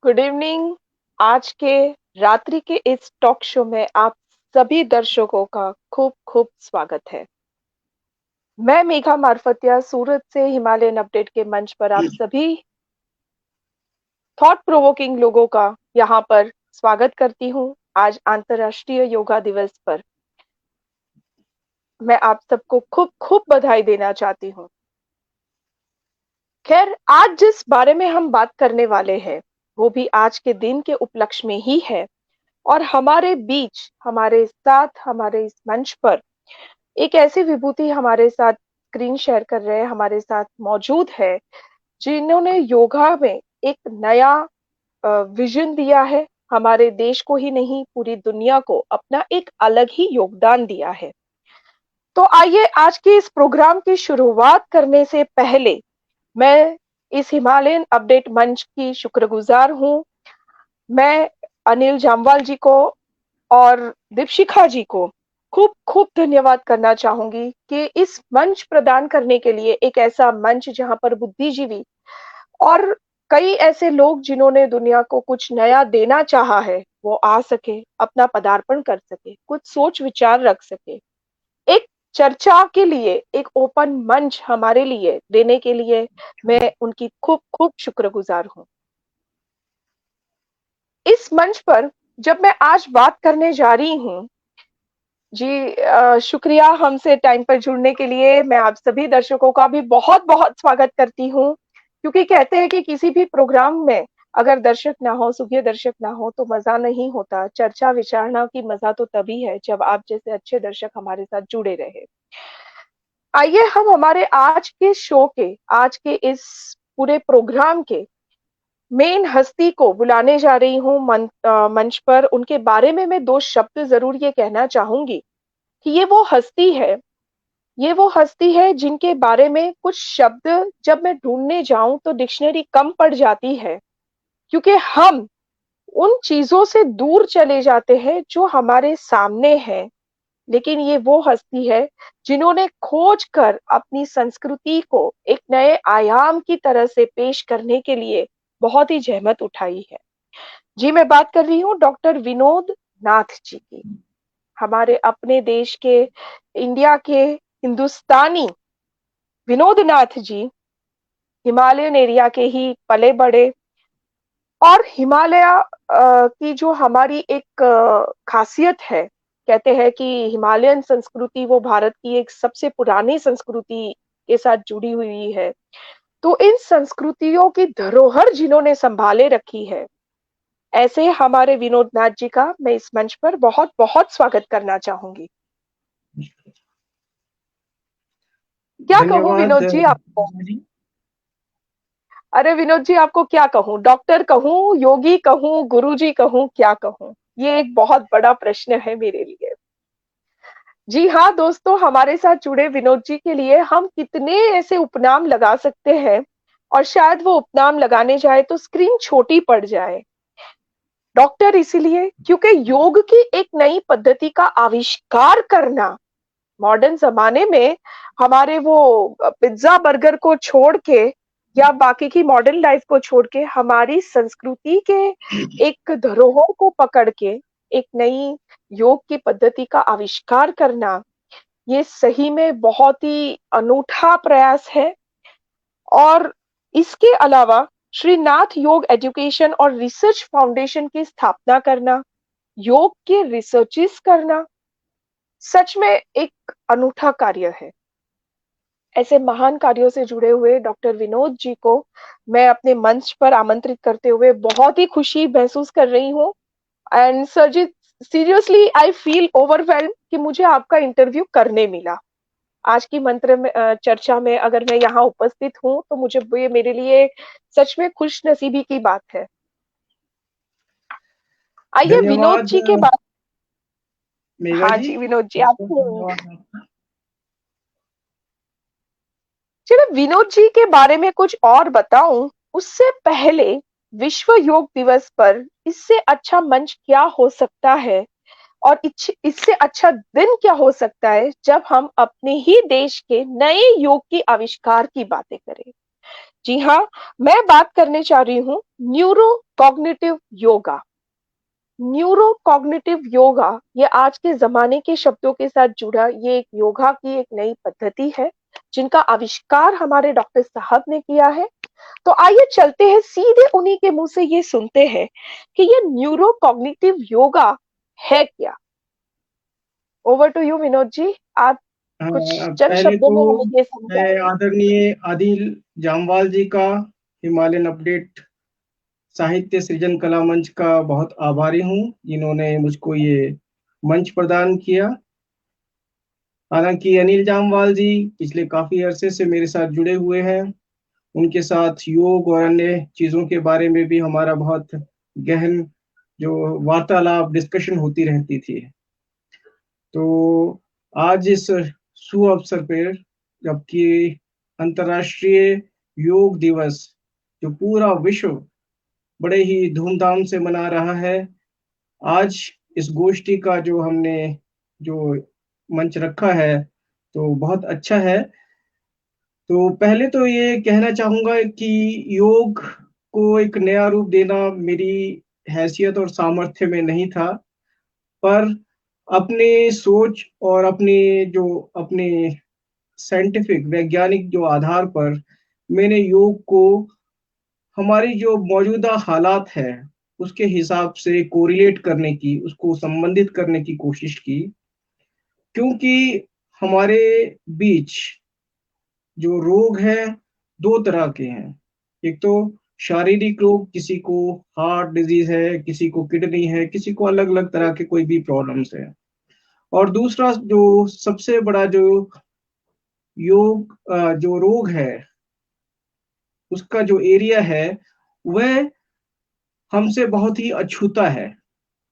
Good evening. आज के रात्रि के इस टॉक शो में आप सभी दर्शकों का खूब खूब स्वागत है। मैं मेघा मार्फतिया सूरत से हिमालयन अपडेट के मंच पर आप सभी थॉट प्रोवोकिंग लोगों का यहाँ पर स्वागत करती हूँ। आज अंतर्राष्ट्रीय योगा दिवस पर मैं आप सबको खूब खूब बधाई देना चाहती हूँ। खैर, आज जिस बारे में हम बात करने वाले हैं वो भी आज के दिन के उपलक्ष्य में ही है। और हमारे बीच, हमारे साथ, हमारे इस मंच पर एक ऐसी विभूति हमारे साथ स्क्रीन शेयर कर रहे हैं, हमारे साथ मौजूद है, जिन्होंने योगा में एक नया विजन दिया है। हमारे देश को ही नहीं, पूरी दुनिया को अपना एक अलग ही योगदान दिया है। तो आइए, आज के इस प्रोग्राम की शुरुआत करने से पहले मैं इस हिमालयन अपडेट मंच की शुक्रगुजार हूँ। मैं अनिल जामवाल जी को और दीपशिखा जी को खूब खूब धन्यवाद करना चाहूंगी कि इस मंच प्रदान करने के लिए, एक ऐसा मंच जहां पर बुद्धिजीवी और कई ऐसे लोग जिन्होंने दुनिया को कुछ नया देना चाहा है, वो आ सके, अपना पदार्पण कर सके, कुछ सोच विचार रख सके, एक चर्चा के लिए एक ओपन मंच हमारे लिए देने के लिए मैं उनकी खूब खूब शुक्रगुजार हूँ। इस मंच पर जब मैं आज बात करने जा रही हूँ, जी शुक्रिया हमसे टाइम पर जुड़ने के लिए। मैं आप सभी दर्शकों का भी बहुत बहुत स्वागत करती हूँ, क्योंकि कहते हैं कि किसी भी प्रोग्राम में अगर दर्शक ना हो, सुखी दर्शक ना हो तो मजा नहीं होता। चर्चा विचारना की मजा तो तभी है जब आप जैसे अच्छे दर्शक हमारे साथ जुड़े रहे। आइए हम हमारे आज के शो के, आज के इस पूरे प्रोग्राम के मेन हस्ती को बुलाने जा रही हूँ मंच पर। उनके बारे में मैं दो शब्द जरूर ये कहना चाहूंगी कि ये वो हस्ती है जिनके बारे में कुछ शब्द जब मैं ढूंढने जाऊं तो डिक्शनरी कम पड़ जाती है, क्योंकि हम उन चीजों से दूर चले जाते हैं जो हमारे सामने है। लेकिन ये वो हस्ती है जिन्होंने खोज कर अपनी संस्कृति को एक नए आयाम की तरह से पेश करने के लिए बहुत ही जहमत उठाई है। जी, मैं बात कर रही हूँ डॉक्टर विनोद नाथ जी की। हमारे अपने देश के, इंडिया के हिंदुस्तानी विनोद नाथ जी हिमालयन एरिया के ही पले बड़े। और हिमालय की जो हमारी एक खासियत है, कहते हैं कि हिमालयन संस्कृति वो भारत की एक सबसे पुरानी संस्कृति के साथ जुड़ी हुई है। तो इन संस्कृतियों की धरोहर जिन्होंने संभाले रखी है, ऐसे हमारे विनोद नाथ जी का मैं इस मंच पर बहुत बहुत स्वागत करना चाहूंगी। क्या कहूँ धन्यवाद। विनोद जी आपको? अरे विनोद जी, आपको क्या कहूँ? डॉक्टर कहूँ, योगी कहूँ, गुरुजी कहूँ, क्या कहूँ? ये एक बहुत बड़ा प्रश्न है मेरे लिए। जी हाँ दोस्तों, हमारे साथ जुड़े विनोद जी के लिए हम कितने ऐसे उपनाम लगा सकते हैं, और शायद वो उपनाम लगाने जाए तो स्क्रीन छोटी पड़ जाए। डॉक्टर इसीलिए क्योंकि योग की एक नई पद्धति का आविष्कार करना मॉडर्न जमाने में, हमारे वो पिज्जा बर्गर को छोड़ के या बाकी की मॉडर्न लाइफ को छोड़ के, हमारी संस्कृति के एक धरोहर को पकड़ के एक नई योग की पद्धति का आविष्कार करना, ये सही में बहुत ही अनूठा प्रयास है। और इसके अलावा श्रीनाथ योग एजुकेशन और रिसर्च फाउंडेशन की स्थापना करना, योग के रिसर्चेस करना, सच में एक अनूठा कार्य है। ऐसे महान कार्यों से जुड़े हुए डॉक्टर विनोद जी को मैं अपने मंच पर आमंत्रित करते हुए बहुत ही खुशी महसूस कर रही हूँ। एंड सर जी, सीरियसली आई फील ओवरवेल्म कि मुझे आपका इंटरव्यू करने मिला। आज की मंत्र में चर्चा में अगर मैं यहाँ उपस्थित हूँ तो मुझे ये मेरे लिए सच में खुश नसीबी की बात है। आइए विनोद धन्यवाद जी के बाद। मेघा हाँ जी। जी विनोद जी, बहुत बहुत आपको धन्यवाद आपका। चलो विनोद जी के बारे में कुछ और बताऊं उससे पहले, विश्व योग दिवस पर इससे अच्छा मंच क्या हो सकता है, और इससे अच्छा दिन क्या हो सकता है जब हम अपने ही देश के नए योग की आविष्कार की बातें करें। जी हाँ, मैं बात करने चाह रही हूँ neuro cognitive yoga. Neuro cognitive yoga ये आज के ज़माने के शब्दों के साथ जुड़ा ये एक योगा की एक नई पद्धति है, जिनका आविष्कार हमारे डॉक्टर साहब ने किया है। तो आइए चलते हैं सीधे उन्हीं के मुँह से ये सुनते हैं कि ये न्यूरो कॉग्निटिव योगा है क्या? Over to you Vinod ji, आप कुछ चंद पहले शब्दों तो में हमें ये मैं समझाएँगे। आदरणीय आदिल जामवाल जी का हिमालयन अपडेट साहित्य सृजन कला मंच का बहुत आभारी हूँ, जिन्होंने मुझको ये मंच प्रदान किया। हालांकि अनिल जामवाल जी पिछले काफी अरसे से मेरे साथ जुड़े हुए हैं। उनके साथ योग और अन्य चीजों के बारे में भी हमारा बहुत गहन जो वार्तालाप डिस्कशन होती रहती थी। तो आज इस शुभ अवसर पर, जबकि अंतर्राष्ट्रीय योग दिवस जो पूरा विश्व बड़े ही धूमधाम से मना रहा है, आज इस गोष्ठी का जो हमने जो मंच रखा है तो बहुत अच्छा है। तो पहले तो ये कहना चाहूंगा कि योग को एक नया रूप देना मेरी हैसियत और सामर्थ्य में नहीं था, पर अपने सोच और अपने साइंटिफिक वैज्ञानिक जो आधार पर मैंने योग को हमारी जो मौजूदा हालात है उसके हिसाब से कोरिलेट करने की, उसको संबंधित करने की कोशिश की। क्योंकि हमारे बीच जो रोग है दो तरह के हैं। एक तो शारीरिक रोग, किसी को हार्ट डिजीज है, किसी को किडनी है, किसी को अलग अलग तरह के कोई भी प्रॉब्लम्स है। और दूसरा जो सबसे बड़ा जो जो रोग है, उसका जो एरिया है वह हमसे बहुत ही अछूता है,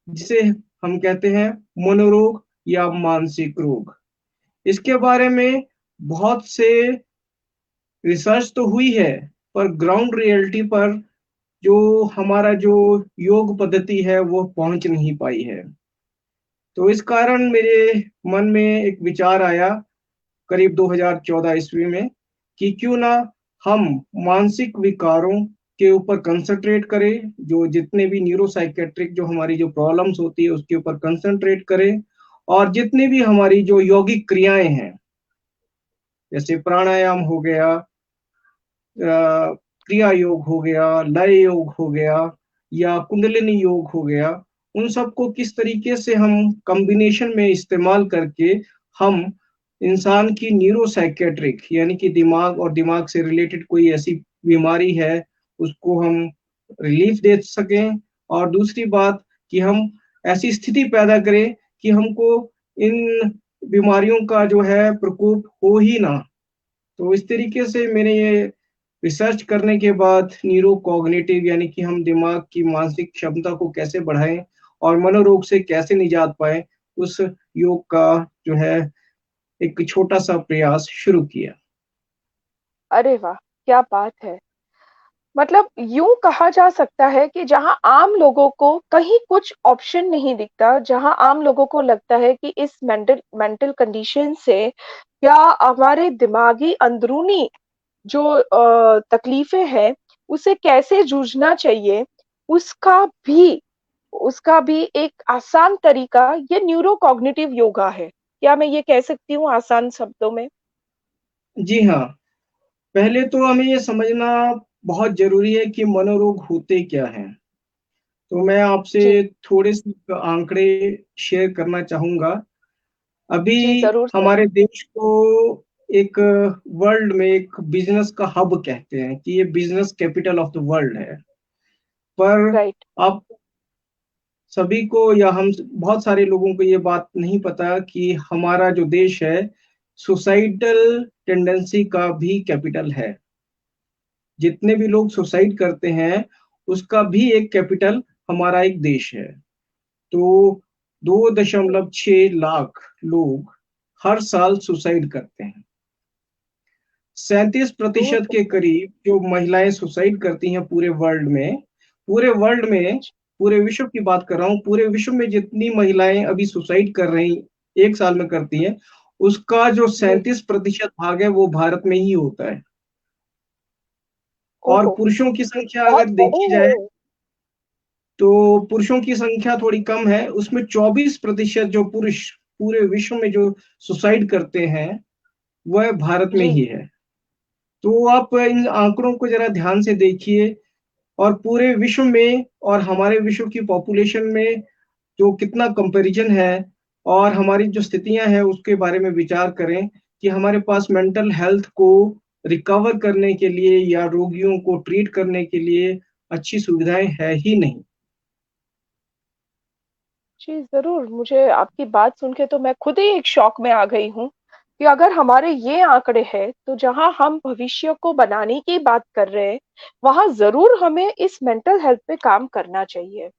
जिसे हम कहते हैं मनोरोग या मानसिक रोग। इसके बारे में बहुत से रिसर्च तो हुई है, पर ग्राउंड रियलिटी पर जो हमारा जो योग पद्धति है वो पहुंच नहीं पाई है। तो इस कारण मेरे मन में एक विचार आया करीब 2014 ईस्वी में कि क्यों ना हम मानसिक विकारों के ऊपर कंसंट्रेट करें, जो जितने भी न्यूरोसाइकेट्रिक जो हमारी जो प्रॉब्लम्स होती है उसके ऊपर कंसंट्रेट करें, और जितनी भी हमारी जो यौगिक क्रियाएं हैं, जैसे प्राणायाम हो गया, क्रिया योग हो गया, लय योग हो गया, या कुंडलिनी योग हो गया, उन सबको किस तरीके से हम कॉम्बिनेशन में इस्तेमाल करके हम इंसान की न्यूरोसाइकेट्रिक यानी कि दिमाग और दिमाग से रिलेटेड कोई ऐसी बीमारी है उसको हम रिलीफ दे सकें। और दूसरी बात कि हम ऐसी स्थिति पैदा करें कि हमको इन बीमारियों का जो है प्रकोप हो ही ना। तो इस तरीके से मैंने ये रिसर्च करने के बाद न्यूरो कॉग्निटिव यानी कि हम दिमाग की मानसिक क्षमता को कैसे बढ़ाएं और मनोरोग से कैसे निजात पाएं, उस योग का जो है एक छोटा सा प्रयास शुरू किया। अरे वाह! क्या बात है। मतलब यूं कहा जा सकता है कि जहां आम लोगों को कहीं कुछ ऑप्शन नहीं दिखता, जहां आम लोगों को लगता है कि इस मेंटल मेंटल कंडीशन से या हमारे दिमागी अंदरूनी जो तकलीफें हैं उसे कैसे जूझना चाहिए, उसका भी उसका भी एक आसान तरीका ये न्यूरो कॉग्निटिव योगा है। क्या मैं ये कह सकती हूँ आसान शब्दों में? जी हाँ, पहले तो हमें ये समझना बहुत जरूरी है कि मनोरोग होते क्या हैं। तो मैं आपसे जी, थोड़े से आंकड़े शेयर करना चाहूंगा। अभी जी जरूर सर। हमारे देश को एक वर्ल्ड में एक बिजनेस का हब कहते हैं कि ये business capital of the world है। पर राइट। आप सभी को या हम बहुत सारे लोगों को ये बात नहीं पता कि हमारा जो देश है सुसाइडल टेंडेंसी का भी कैपिटल है। जितने भी लोग सुसाइड करते हैं उसका भी एक कैपिटल हमारा एक देश है। तो 2.6 लाख लोग हर साल सुसाइड करते हैं। 37% के करीब जो महिलाएं सुसाइड करती हैं पूरे वर्ल्ड में, पूरे विश्व की बात कर रहा हूँ, पूरे विश्व में जितनी महिलाएं अभी सुसाइड कर रही एक साल में करती हैं, उसका जो जी, 37% भाग है वो भारत में ही होता है। और ओहो, पुरुषों की संख्या बहुत अगर बड़े देखी जाए हैं। तो पुरुषों की संख्या थोड़ी कम है, उसमें 24% जो पुरुष पूरे विश्व में जो सुसाइड करते हैं वह भारत में जी, ही है। तो आप इन आंकड़ों को जरा ध्यान से देखिए और पूरे विश्व में और हमारे विश्व की पॉपुलेशन में जो कितना कंपैरिजन है और हमारी जो स्थितियां हैं उसके बारे में विचार करें कि हमारे पास मेंटल हेल्थ को रिकवर करने के लिए या रोगियों को ट्रीट करने के लिए अच्छी सुविधाएं है ही नहीं। जी, ज़रूर। मुझे आपकी बात सुन के तो मैं खुद ही एक शॉक में आ गई हूँ कि अगर हमारे ये आंकड़े हैं, तो जहाँ हम भविष्य को बनाने की बात कर रहे हैं, वहाँ ज़रूर हमें इस मेंटल हेल्थ पे काम करना चाहिए।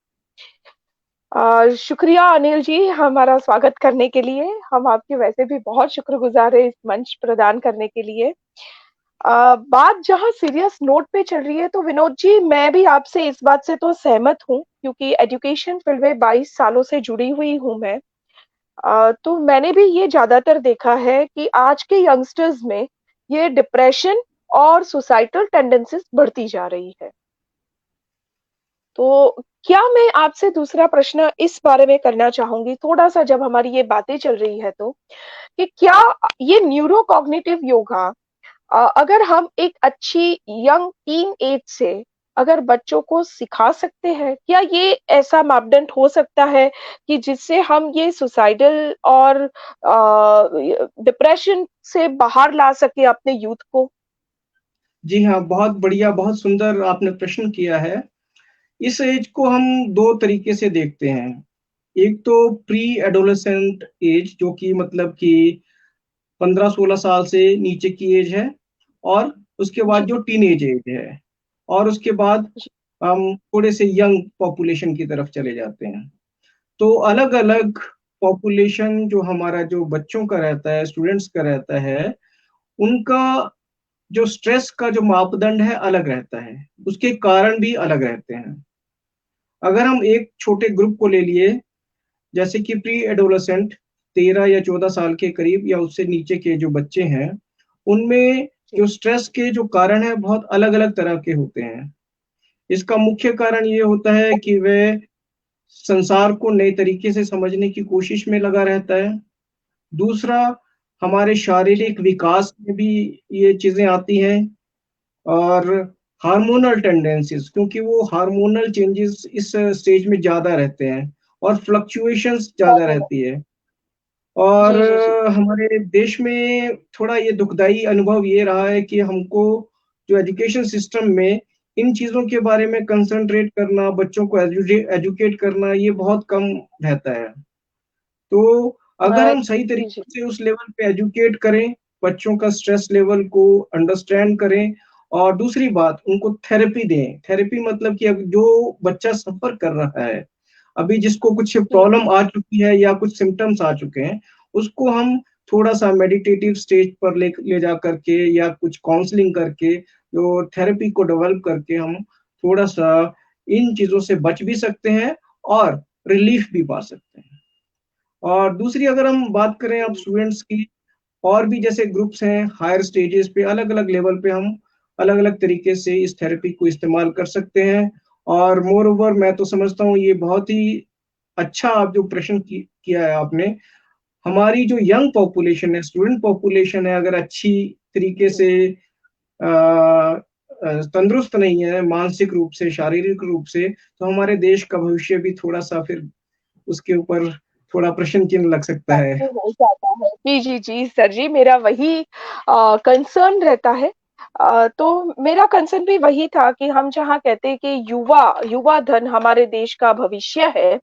शुक्रिया अनिल जी हमारा स्वागत करने के लिए। हम आपके वैसे भी बहुत शुक्रगुज़ार हैं इस मंच प्रदान करने के लिए। बात जहाँ सीरियस नोट पे चल रही है तो विनोद जी मैं भी आपसे इस बात से तो सहमत हूँ क्योंकि एजुकेशन फील्ड में 22 सालों से जुड़ी हुई हूँ मैं। तो मैंने भी ये ज़्यादातर देखा है कि आज के यंगस्टर्स में ये डिप्रेशन और सुसाइडल टेंडेंसीज़ बढ़ती जा रही है। तो क्या मैं आपसे दूसरा प्रश्न इस बारे में करना चाहूँगी, थोड़ा-सा जब हमारी ये बातें चल रही है तो, कि क्या ये न्यूरो कॉग्निटिव योगा अगर हम एक अच्छी यंग टीन एज से अगर बच्चों को सिखा सकते हैं, क्या ये ऐसा मापदंड हो सकता है कि जिससे हम ये सुसाइडल और डिप्रेशन से बाहर ला सके अपने यूथ को? जी हाँ, बहुत बढ़िया, बहुत सुंदर आपने प्रश्न किया है। इस एज को हम दो तरीके से देखते हैं। एक तो प्री एडोलेसेंट एज जो कि मतलब कि 15-16 साल से नीचे की एज है और उसके बाद जी, जो टीनेज एज है और उसके बाद जी, हम थोड़े से यंग पॉपुलेशन की तरफ चले जाते हैं। तो अलग-अलग पॉपुलेशन जो हमारा जो बच्चों का रहता है, स्टूडेंट्स का रहता है, उनका जो स्ट्रेस का जो मापदंड है अलग रहता है, उसके कारण भी अलग रहते हैं। अगर हम एक छोटे ग्रुप को ले लिए जैसे कि प्री एडोलेसेंट 13 या 14 साल के करीब या उससे नीचे के जो बच्चे हैं, उनमें जी, जो स्ट्रेस के जो कारण है बहुत अलग-अलग तरह के होते हैं। इसका मुख्य कारण ये होता है कि वह संसार को नए तरीके से समझने की कोशिश में लगा रहता है। दूसरा, हमारे जी, शारीरिक विकास में भी ये चीज़ें आती हैं और हार्मोनल टेंडेंसीज़ क्योंकि वो हार्मोनल चेंजेस इस स्टेज में ज़्यादा रहते हैं और फ्लक्चुएशंस ज़्यादा हार्मोनल। रहती है। और जी, जी, जी। हमारे देश में थोड़ा ये दुखदाई अनुभव ये रहा है कि हमको जो एजुकेशन सिस्टम में इन चीज़ों के बारे में कंसंट्रेट करना, बच्चों को एजुकेट करना ये बहुत कम रहता है। तो अगर मैं हम सही जी, जी। तरीके से उस लेवल पे एजुकेट करें, बच्चों का स्ट्रेस लेवल को अंडरस्टैंड करें और दूसरी बात उनको थेरेपी दें। थेरेपी मतलब कि अब जो बच्चा सफ़र कर रहा है, अभी जिसको कुछ जी, प्रॉब्लम आ चुकी है या कुछ सिम्पटम्स आ चुके हैं, उसको हम थोड़ा-सा मेडिटेटिव स्टेज पर ले जा कर के या कुछ काउंसलिंग करके, जो थेरेपी को डेवलप करके हम थोड़ा-सा इन चीज़ों से बच भी सकते हैं और रिलीफ़ भी पा सकते हैं। और दूसरी अगर हम बात करें अब जी। स्टूडेंट्स की और भी जैसे ग्रुप्स हैं हायर स्टेजेस पे अलग-अलग लेवल पे हम अलग-अलग तरीके से इस थेरेपी को इस्तेमाल कर सकते हैं और मोर ओवर मैं तो समझता हूँ ये बहुत ही अच्छा आप जो प्रश्न किया है आपने हमारी जो यंग पॉपुलेशन है स्टूडेंट पॉपुलेशन है अगर अच्छी तरीके जी। से तंदुरुस्त नहीं है मानसिक रूप से शारीरिक रूप से तो हमारे देश का भविष्य भी थोड़ा-सा फिर उसके ऊपर थोड़ा प्रश्न चिन्ह लग सकता है। सत्य हो जाता है। जी, जी, जी, सर जी, मेरा वही कंसर्न रहता है। तो मेरा कंसर्न भी वही था कि हम जहाँ कहते हैं कि युवा युवा धन हमारे देश का भविष्य है,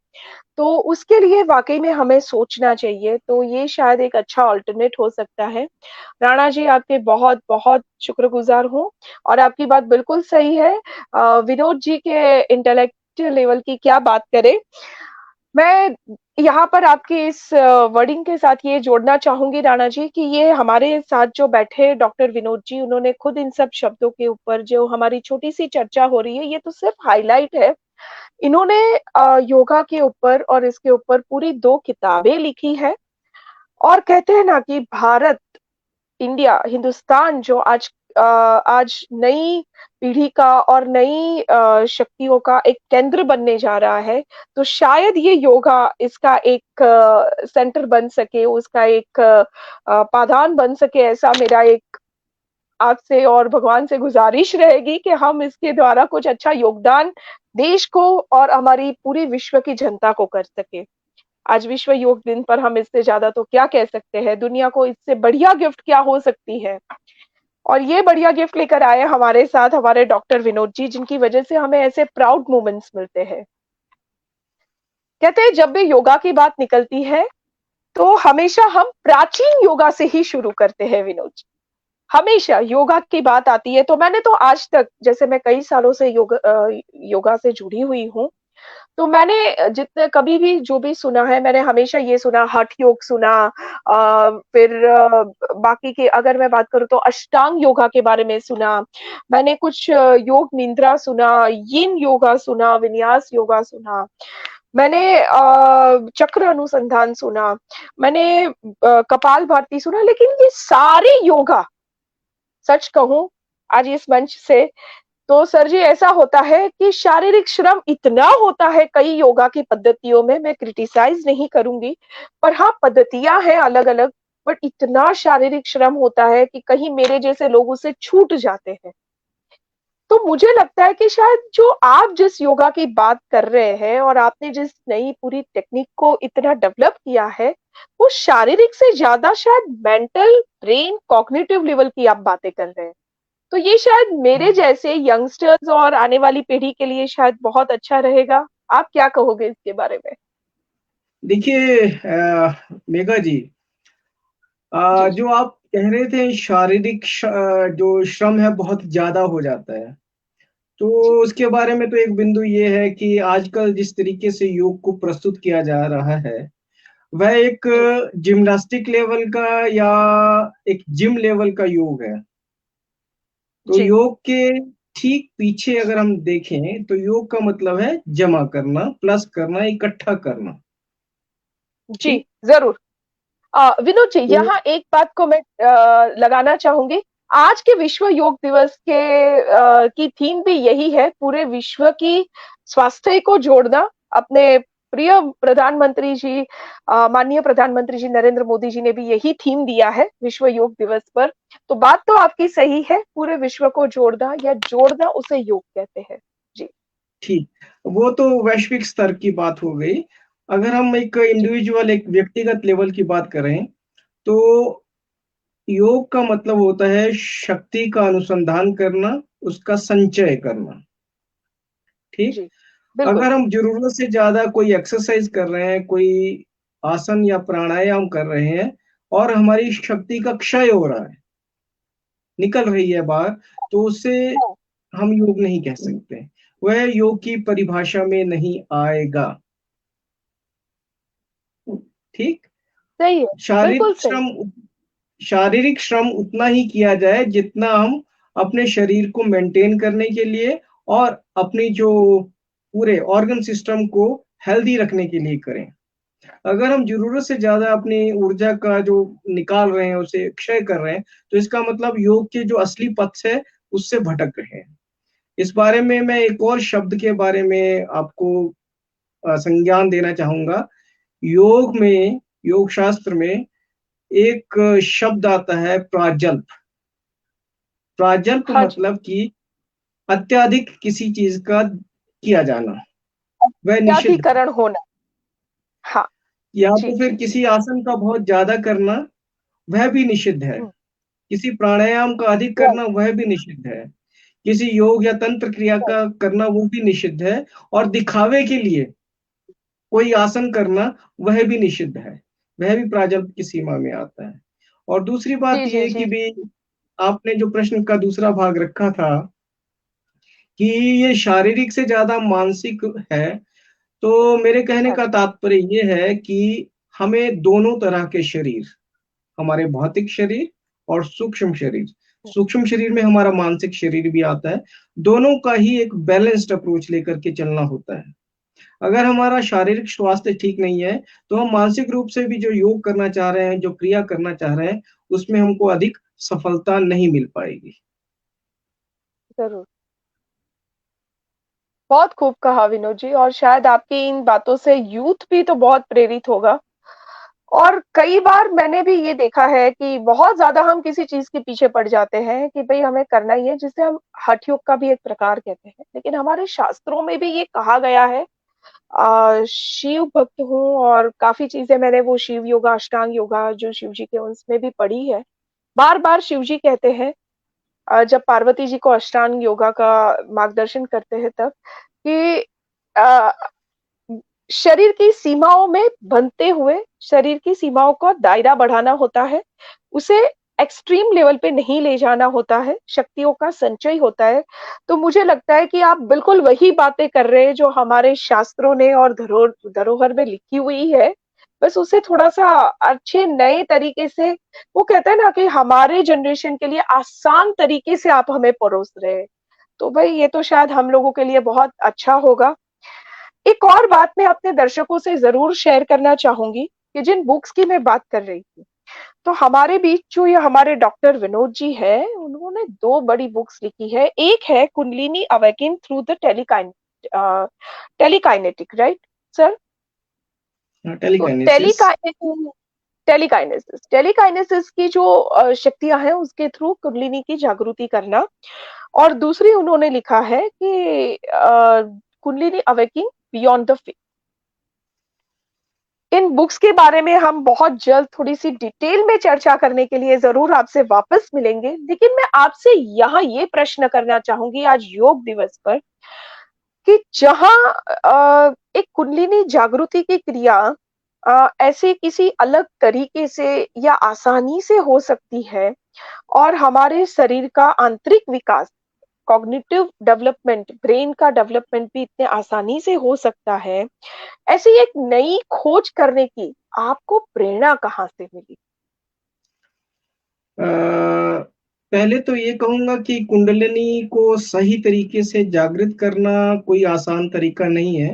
तो उसके लिए वाक़ई में हमें सोचना चाहिए, तो ये शायद एक अच्छा अल्टरनेट हो सकता है। राणा जी, आपके बहुत-बहुत शुक्रगुज़ार हूँ और आपकी बात बिल्कुल सही है। विनोद जी के इंटेलेक्ट लेवल की क्या बात करें। मैं यहाँ पर आपकी इस वर्डिंग के साथ ये जोड़ना चाहूँगी राणा जी कि ये हमारे साथ जो बैठे डॉक्टर विनोद जी, उन्होंने खुद इन सब शब्दों के ऊपर जो हमारी छोटी-सी चर्चा हो रही है, ये तो सिर्फ़ हाइलाइट है। इन्होंने योगा के ऊपर और इसके ऊपर पूरी 2 किताबें लिखी हैं और कहते हैं ना कि भारत, इंडिया, हिंदुस्तान जो आज आज नई पीढ़ी का और नई शक्तियों का एक केंद्र बनने जा रहा है, तो शायद ये योगा इसका एक सेंटर बन सके, उसका एक पाधान बन सके, ऐसा मेरा एक आपसे और भगवान से गुजारिश रहेगी कि हम इसके द्वारा कुछ अच्छा योगदान देश को और हमारी पूरी विश्व की जनता को कर सके। आज विश्व योग दिन पर हम इससे ज्यादा तो क्या कह सकते हैं, दुनिया को इससे बढ़िया गिफ्ट क्या हो सकती है। और ये बढ़िया गिफ्ट लेकर आए हमारे साथ हमारे डॉक्टर विनोद जी, जिनकी वजह से हमें ऐसे प्राउड मोमेंट्स मिलते हैं। कहते हैं जब भी योगा की बात निकलती है तो हमेशा हम प्राचीन योगा से ही शुरू करते हैं विनोद जी। हमेशा योगा की बात आती है तो मैंने तो आज तक, जैसे मैं कई सालों से योगा से जुड़ी हुई हूँ, तो मैंने जितने कभी भी जो भी सुना है, मैंने हमेशा ये सुना, हठ योग सुना, फिर बाकी के अगर मैं बात करूँ तो अष्टांग योगा के बारे में सुना, मैंने कुछ योग निद्रा सुना, यिन योगा सुना, विन्यास योगा सुना, मैंने चक्र अनुसंधान सुना, मैंने कपाल भारती सुना, लेकिन ये सारे योगा, सच कहूं आज इस मंच से, तो सर जी ऐसा होता है कि शारीरिक श्रम इतना होता है कई योगा की पद्धतियों में, मैं क्रिटिसाइज नहीं करूंगी, पर हाँ पद्धतियां हैं अलग अलग, बट इतना शारीरिक श्रम होता है कि कहीं मेरे जैसे लोग उसे छूट जाते हैं। तो मुझे लगता है कि शायद जो आप जिस योगा की बात कर रहे हैं और आपने जिस नई पूरी टेक्निक को इतना डेवलप किया है, वो शारीरिक से ज्यादा शायद मेंटल, ब्रेन, कॉग्निटिव लेवल की आप बातें कर रहे हैं। तो ये शायद मेरे जैसे यंगस्टर्स और आने वाली पीढ़ी के लिए शायद बहुत अच्छा रहेगा। आप क्या कहोगे इसके बारे में? देखिए मेघा जी, जी जी जो आप कह रहे थे शारीरिक जो श्रम है बहुत ज्यादा हो जाता है, तो जी उसके बारे में तो एक बिंदु ये है कि आजकल जिस तरीके से योग को प्रस्तुत किया जा रहा है वह एक जी जिम्नास्टिक लेवल का या एक जिम लेवल का योग है। तो जी योग के ठीक पीछे अगर हम देखें तो योग का मतलब है जमा करना, प्लस करना, इकट्ठा करना। जी ठीक। जरूर। विनोद जी, तो यहाँ एक बात को मैं लगाना चाहूंगी। आज के विश्व योग दिवस के की थीम भी यही है, पूरे विश्व की स्वास्थ्य को जोड़ना। अपने प्रिय प्रधानमंत्री जी, माननीय प्रधानमंत्री जी नरेंद्र मोदी जी ने भी यही थीम दिया है विश्व योग दिवस पर। तो बात तो आपकी सही है, पूरे विश्व को जोड़ना या जोड़ना उसे योग कहते हैं। जी ठीक, वो तो वैश्विक स्तर की बात हो गई। अगर हम एक जी इंडिविजुअल, एक व्यक्तिगत लेवल की बात करें तो योग का मतलब होता है शक्ति का अनुसंधान करना, उसका संचय करना। ठीक। जी बिल्कुल। अगर हम जरूरत से ज्यादा कोई एक्सरसाइज कर रहे हैं, कोई आसन या प्राणायाम कर रहे हैं और हमारी शक्ति का क्षय हो रहा है, निकल रही है बाहर, तो उसे हम योग नहीं कह सकते। वह योग की परिभाषा में नहीं आएगा। ठीक। सही है। बिल्कुल शारीरिक सही। श्रम, शारीरिक श्रम उतना ही किया जाए जितना हम अपने शरीर को मेंटेन करने के लिए और अपनी जो पूरे ऑर्गन सिस्टम को हेल्दी रखने के लिए करें। अगर हम जरूरत से ज्यादा अपनी ऊर्जा का जो निकाल रहे हैं, उसे क्षय कर रहे हैं, तो इसका मतलब योग के जो असली पथ है उससे भटक रहे हैं। इस बारे में मैं एक और शब्द के बारे में आपको संज्ञान देना चाहूंगा। योग में, योग शास्त्र में एक शब्द आता है प्राजल्प। प्राजल्प हाँ जी। मतलब कि अत्याधिक किसी चीज का किया जाना, वह निषिद्ध है। व्याधिकरण होना। हाँ। या जी तो फिर जी जी। किसी आसन का बहुत ज्यादा करना, वह भी निषिद्ध है। हम्म, किसी प्राणायाम का अधिक राइट करना, वह भी निषिद्ध है। किसी योग या तंत्र क्रिया राइट। का करना, वो भी निषिद्ध है। और दिखावे के लिए कोई आसन करना, वह भी निषिद्ध है। वह भी प्राजल्प की सीमा में आता है। और दूसरी बात जी जी ये कि जी। भी आपने जो प्रश्न का दूसरा भाग रखा था कि ये शारीरिक से ज्यादा मानसिक है, तो मेरे कहने हाँ का तात्पर्य ये है कि हमें दोनों तरह के शरीर, हमारे भौतिक शरीर और सूक्ष्म शरीर, सूक्ष्म शरीर में हमारा मानसिक शरीर भी आता है, दोनों का ही एक बैलेंस्ड अप्रोच लेकर के चलना होता है। अगर हमारा शारीरिक स्वास्थ्य ठीक नहीं है तो हम मानसिक रूप से भी जो योग करना चाह रहे हैं, जो क्रिया करना चाह रहे हैं, उसमें हमको अधिक सफलता नहीं मिल पाएगी। ज़रूर। बहुत खूब कहा विनोद जी, और शायद आपकी इन बातों से यूथ भी तो बहुत प्रेरित होगा। और कई बार मैंने भी ये देखा है कि बहुत ज़्यादा हम किसी चीज़ के पीछे पड़ जाते हैं कि भई हमें करना ही है, जिसे हम हठ योग का भी एक प्रकार कहते हैं। लेकिन हमारे शास्त्रों में भी ये कहा गया है, शिव भक्त हूँ और काफ़ी चीज़ें मैंने वो शिव योगा, अष्टांग योगा जो शिव जी के उसमें भी पढ़ी है। बार-बार शिव जी कहते हैं, जब पार्वती जी को अष्टांग योगा का मार्गदर्शन करते हैं तब, कि अ, शरीर की सीमाओं में बंधते हुए शरीर की सीमाओं का दायरा बढ़ाना होता है। उसे एक्सट्रीम लेवल पे नहीं ले जाना होता है, शक्तियों का संचय होता है। तो मुझे लगता है कि आप बिल्कुल वही बातें कर रहे हैं जो हमारे शास्त्रों ने और धरोहर में लिखी हुई है। बस उसे थोड़ा-सा अच्छे नए तरीके से, वो कहते हैं ना कि हमारे जनरेशन के लिए आसान तरीके से आप हमें परोस रहे हैं। तो भई ये तो शायद हम लोगों के लिए बहुत अच्छा होगा। एक और बात मैं अपने दर्शकों से ज़रूर शेयर करना चाहूँगी कि जिन बुक्स की मैं बात कर रही थी, तो हमारे बीच जो ये हमारे डॉक्टर विनोद जी हैं, उन्होंने 2 बड़ी बुक्स लिखी है। एक है kundalini awaken through the telekinetic, right sir? तो टेलीकाइनेसिस। टेलीकाइनेसिस की जो शक्तियाँ हैं उसके थ्रू कुंडलिनी की जागृति करना। और दूसरी उन्होंने लिखा है कि kundalini awaking beyond the faith. In books के बारे में हम बहुत जल्द थोड़ी-सी डिटेल में चर्चा करने के लिए ज़रूर आपसे वापस मिलेंगे। लेकिन मैं आपसे यहाँ ये प्रश्न करना चाहूँगी आज योग दिवस पर, कि जहाँ एक कुंडलिनी जागृति की क्रिया ऐसे किसी अलग तरीके से या आसानी से हो सकती है, और हमारे शरीर का आंतरिक विकास, कॉग्निटिव डेवलपमेंट, ब्रेन का डेवलपमेंट भी इतने आसानी से हो सकता है। ऐसी एक नई खोज करने की आपको प्रेरणा कहाँ से मिली? पहले तो ये कहूँगा कि कुंडलिनी को सही तरीके से जागृत करना कोई आसान तरीका नहीं है।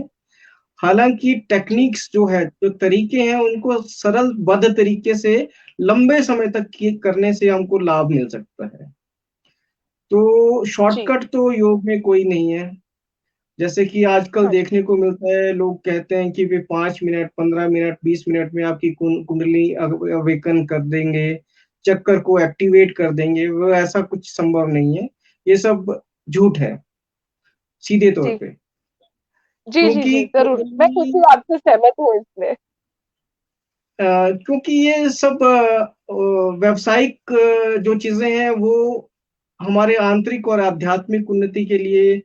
हालाँकि जी, टेक्निक्स जो है, जो तरीके हैं, उनको सरलबद्ध तरीके से लंबे समय तक किए करने से हमको लाभ मिल सकता है। तो जी, शॉर्टकट तो योग में कोई नहीं है। जैसे कि आजकल हाँ, देखने को मिलता है, लोग कहते हैं कि वे 5 मिनट, 15 मिनट, 20 मिनट में आपकी कुंडली अवेकन कर देंगे, चक्कर को एक्टिवेट कर देंगे, वो ऐसा कुछ संभव नहीं है। ये सब झूठ है, सीधे तौर जी। पे। जी, जी, क्योंकि जी, ज़रूर। मैं कुंडली बिल्कुल आपसे सहमत हूँ इसमें। क्योंकि ये सब व्यावसायिक जो चीज़ें हैं, वो हमारे आंतरिक और आध्यात्मिक उन्नति के लिए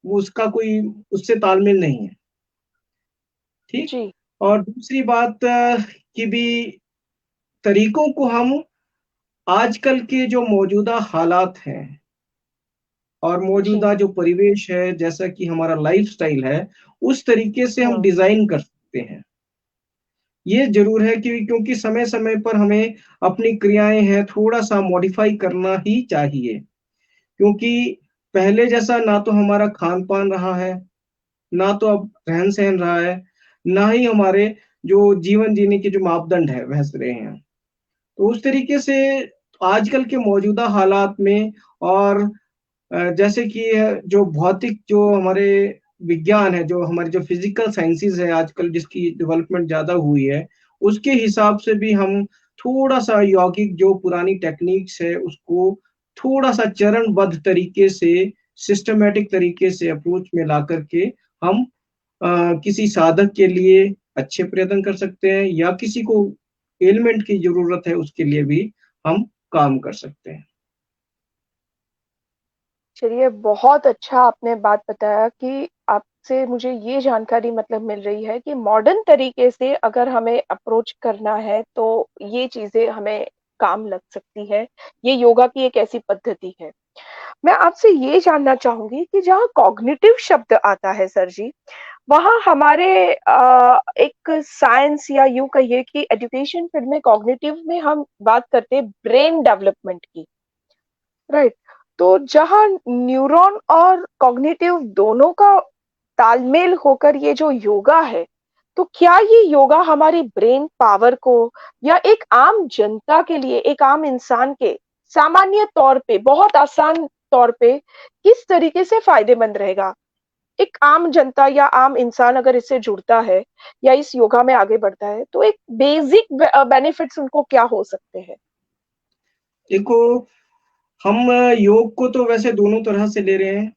वो उसका कोई उससे तालमेल नहीं है, ठीक? जी, और दूसरी बात कि भी तरीकों को हम आजकल के जो मौजूदा हालात हैं और जी, मौजूदा जो परिवेश है, जैसा कि हमारा लाइफ़स्टाइल है, उस तरीके से हम हाँ, डिज़ाइन कर सकते हैं। ये ज़रूर है कि क्योंकि समय-समय पर हमें अपनी क्रियाएँ हैं, थोड़ा-सा मॉडिफ़ाई करना ही चाहिए। क्योंकि पहले जैसा ना तो हमारा खान-पान रहा है, ना तो अब रहन-सहन रहा है, ना ही हमारे जो जीवन जीने के जो मापदंड हैं, वह रहे हैं। तो उस तरीके से आजकल के मौजूदा हालात में और जैसे कि जो भौतिक जो हमारे विज्ञान है, जो हमारी जो फिज़िकल साइंसेज़ है आजकल जिसकी डेवलपमेंट ज़्यादा हुई है, उसके हिसाब से भी हम थोड़ा-सा यौगिक जो पुरानी टेक्निक्स है उसको थोड़ा-सा चरणबद्ध तरीके से, सिस्टमैटिक तरीके से अप्रोच में ला कर के हम किसी साधक के लिए अच्छे प्रयत्न कर सकते हैं या किसी को एलिमेंट की ज़रूरत है उसके लिए भी हम काम कर सकते हैं। चलिए, बहुत अच्छा आपने बात बताया कि आपसे मुझे ये जानकारी मतलब मिल रही है कि मॉडर्न तरीके से अगर हमें अप्रोच करना है, तो ये चीज़ें हमें काम लग सकती है। ये योगा की एक ऐसी पद्धति है। मैं आपसे ये जानना चाहूँगी कि जहाँ कॉग्निटिव शब्द आता है सर जी, वहाँ हमारे एक साइंस या यूँ कहिए कि एजुकेशन फील्ड में कॉग्निटिव में हम बात करते हैं ब्रेन डेवलपमेंट की, राइट? तो जहाँ न्यूरॉन और कॉग्निटिव दोनों का तालमेल होकर ये जो योगा है, तो क्या ये योगा हमारी ब्रेन पावर को या एक आम जनता के लिए, एक आम इंसान के सामान्य तौर पे बहुत आसान तौर पे किस तरीके से फायदेमंद रहेगा? एक आम जनता या आम इंसान अगर इससे जुड़ता है या इस योगा में आगे बढ़ता है, तो एक बेसिक बेनिफिट्स उनको क्या हो सकते हैं? देखो, हम योग को तो वैसे दोनों तरह से ले रहे हैं।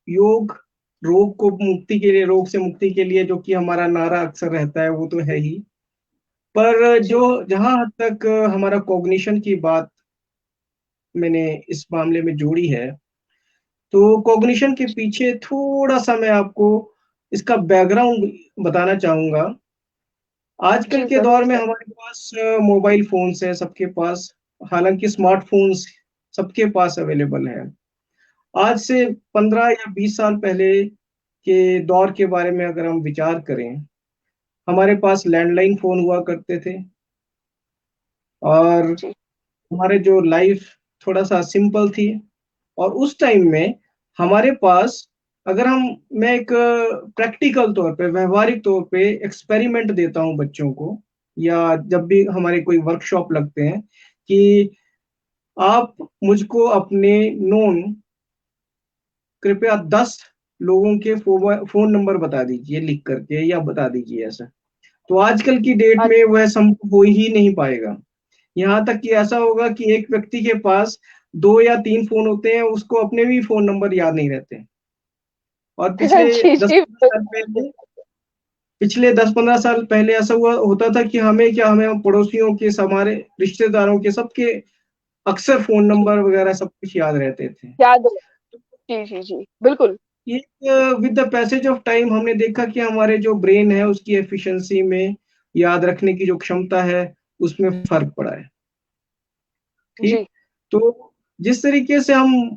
योग रोग को मुक्ति के लिए, रोग से मुक्ति के लिए, जो कि हमारा नारा अक्सर रहता है, वो तो है ही। पर जो जी, जहां हद तक हमारा कॉग्निशन की बात मैंने इस मामले में जोड़ी है, तो कॉग्निशन के पीछे थोड़ा सा मैं आपको इसका बैकग्राउंड बताना चाहूंगा। आजकल जी, के ज़रूर दौर में सर। हमारे पास मोबाइल फोन्स है सबके पास। हालांकि स्मार्टफोन्स सबके पास अवेलेबल है। आज से 15 या 20 साल पहले के दौर के बारे में अगर हम विचार करें, हमारे पास लैंडलाइन फोन हुआ करते थे, और जी, हमारे जो लाइफ थोड़ा सा सिंपल थी। और उस टाइम में हमारे पास, अगर हम मैं एक प्रैक्टिकल तौर पे, व्यवहारिक तौर पे एक्सपेरिमेंट देता हूँ बच्चों को, या जब भी हमारे कोई वर्कशॉप लगते हैं, कि आप मुझको अपने नोन कृपया 10 लोगों के फोन नंबर बता दीजिए लिख करके, या बता दीजिए ऐसा। तो आजकल की डेट में अच्छा। वह संभव हो ही नहीं पाएगा। यहाँ तक कि ऐसा होगा कि एक व्यक्ति के पास 2 या 3 फोन होते हैं, उसको अपने भी फोन नंबर याद नहीं रहते। और जी, जी, बिल्कुल। पिछले 10-15 साल पहले ऐसा हुआ होता था कि हमें क्या, हमें पड़ोसियों के, हमारे रिश्तेदारों के, सबके अक्सर फोन जी, नंबर वगैरह सब कुछ याद रहते थे। याद है। जी, जी, जी, बिल्कुल। ये with the passage of time हमने देखा कि हमारे जो ब्रेन है, उसकी एफिशिएंसी में, याद रखने की जो क्षमता है, उसमें फर्क पड़ा है। ठीक। जी, तो जिस तरीके से हम,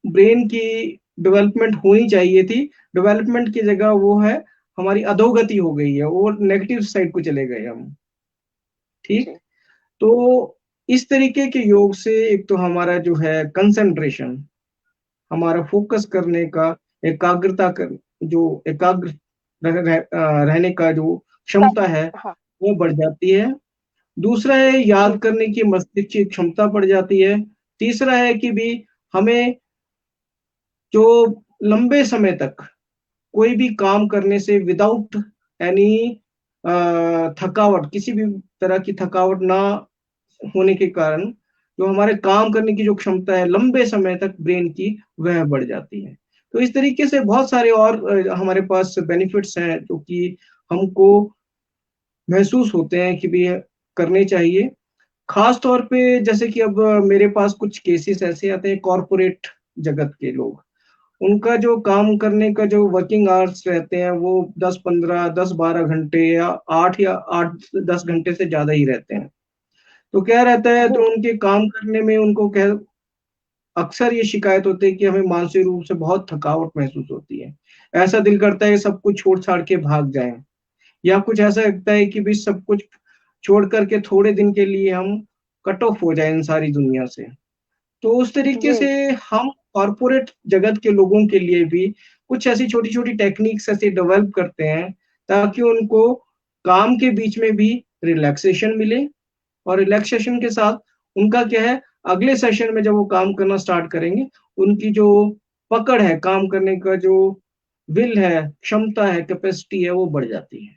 ब्रेन की डेवलपमेंट होनी चाहिए थी, डेवलपमेंट की जगह वो है, हमारी अधोगति हो गई है, वो नेगेटिव साइड को चले गए हम। ठीक। जी, तो इस तरीके के योग से एक तो हमारा जो है कंसंट्रेशन, हमारा फोकस करने का, एकाग्रता कर, जो एकाग्र रहने का जो क्षमता है, हाँ, वो बढ़ जाती है। दूसरा है जी, याद करने की, मस्तिष्क की क्षमता बढ़ जाती है। तीसरा है कि भी हमें जो लंबे समय तक कोई भी काम करने से विदाउट एनी थकावट, किसी भी तरह की थकावट ना होने के कारण, जो हमारे काम करने की जो क्षमता है लंबे समय तक ब्रेन की, वह बढ़ जाती है। तो इस तरीके से बहुत सारे और हमारे पास बेनिफिट्स हैं, जो कि हमको महसूस होते हैं कि भी करने चाहिए। खास तौर पे जैसे कि अब मेरे पास कुछ केसेस ऐसे आते हैं, कॉरपोरेट जगत के लोग, उनका जो काम करने का जो वर्किंग आवर्स रहते हैं, वो 10-15, 10-12 घंटे, या 8 या 10 घंटे से ज्यादा ही रहते हैं। तो क्या रहता है, जी, तो उनके काम करने में उनको कह अक्सर ये शिकायत होती है कि हमें मानसिक रूप से बहुत थकावट महसूस होती है। ऐसा दिल करता है सब कुछ छोड़ छाड़ के भाग जाएं, या कुछ ऐसा लगता है कि भी सब कुछ छोड़ करके थोड़े दिन के लिए हम कट ऑफ हो जाए इन सारी दुनिया से। तो उस तरीके जी, से हम कॉरपोरेट जगत के लोगों के लिए भी कुछ ऐसी छोटी छोटी टेक्निक्स ऐसे डेवलप करते हैं, ताकि उनको काम के बीच में भी रिलैक्सेशन मिले। और रिलैक्सेशन के साथ उनका क्या है, अगले सेशन में जब वो काम करना स्टार्ट करेंगे, उनकी जो पकड़ है, काम करने का जो विल है, क्षमता है, कैपेसिटी है, वो बढ़ जाती है।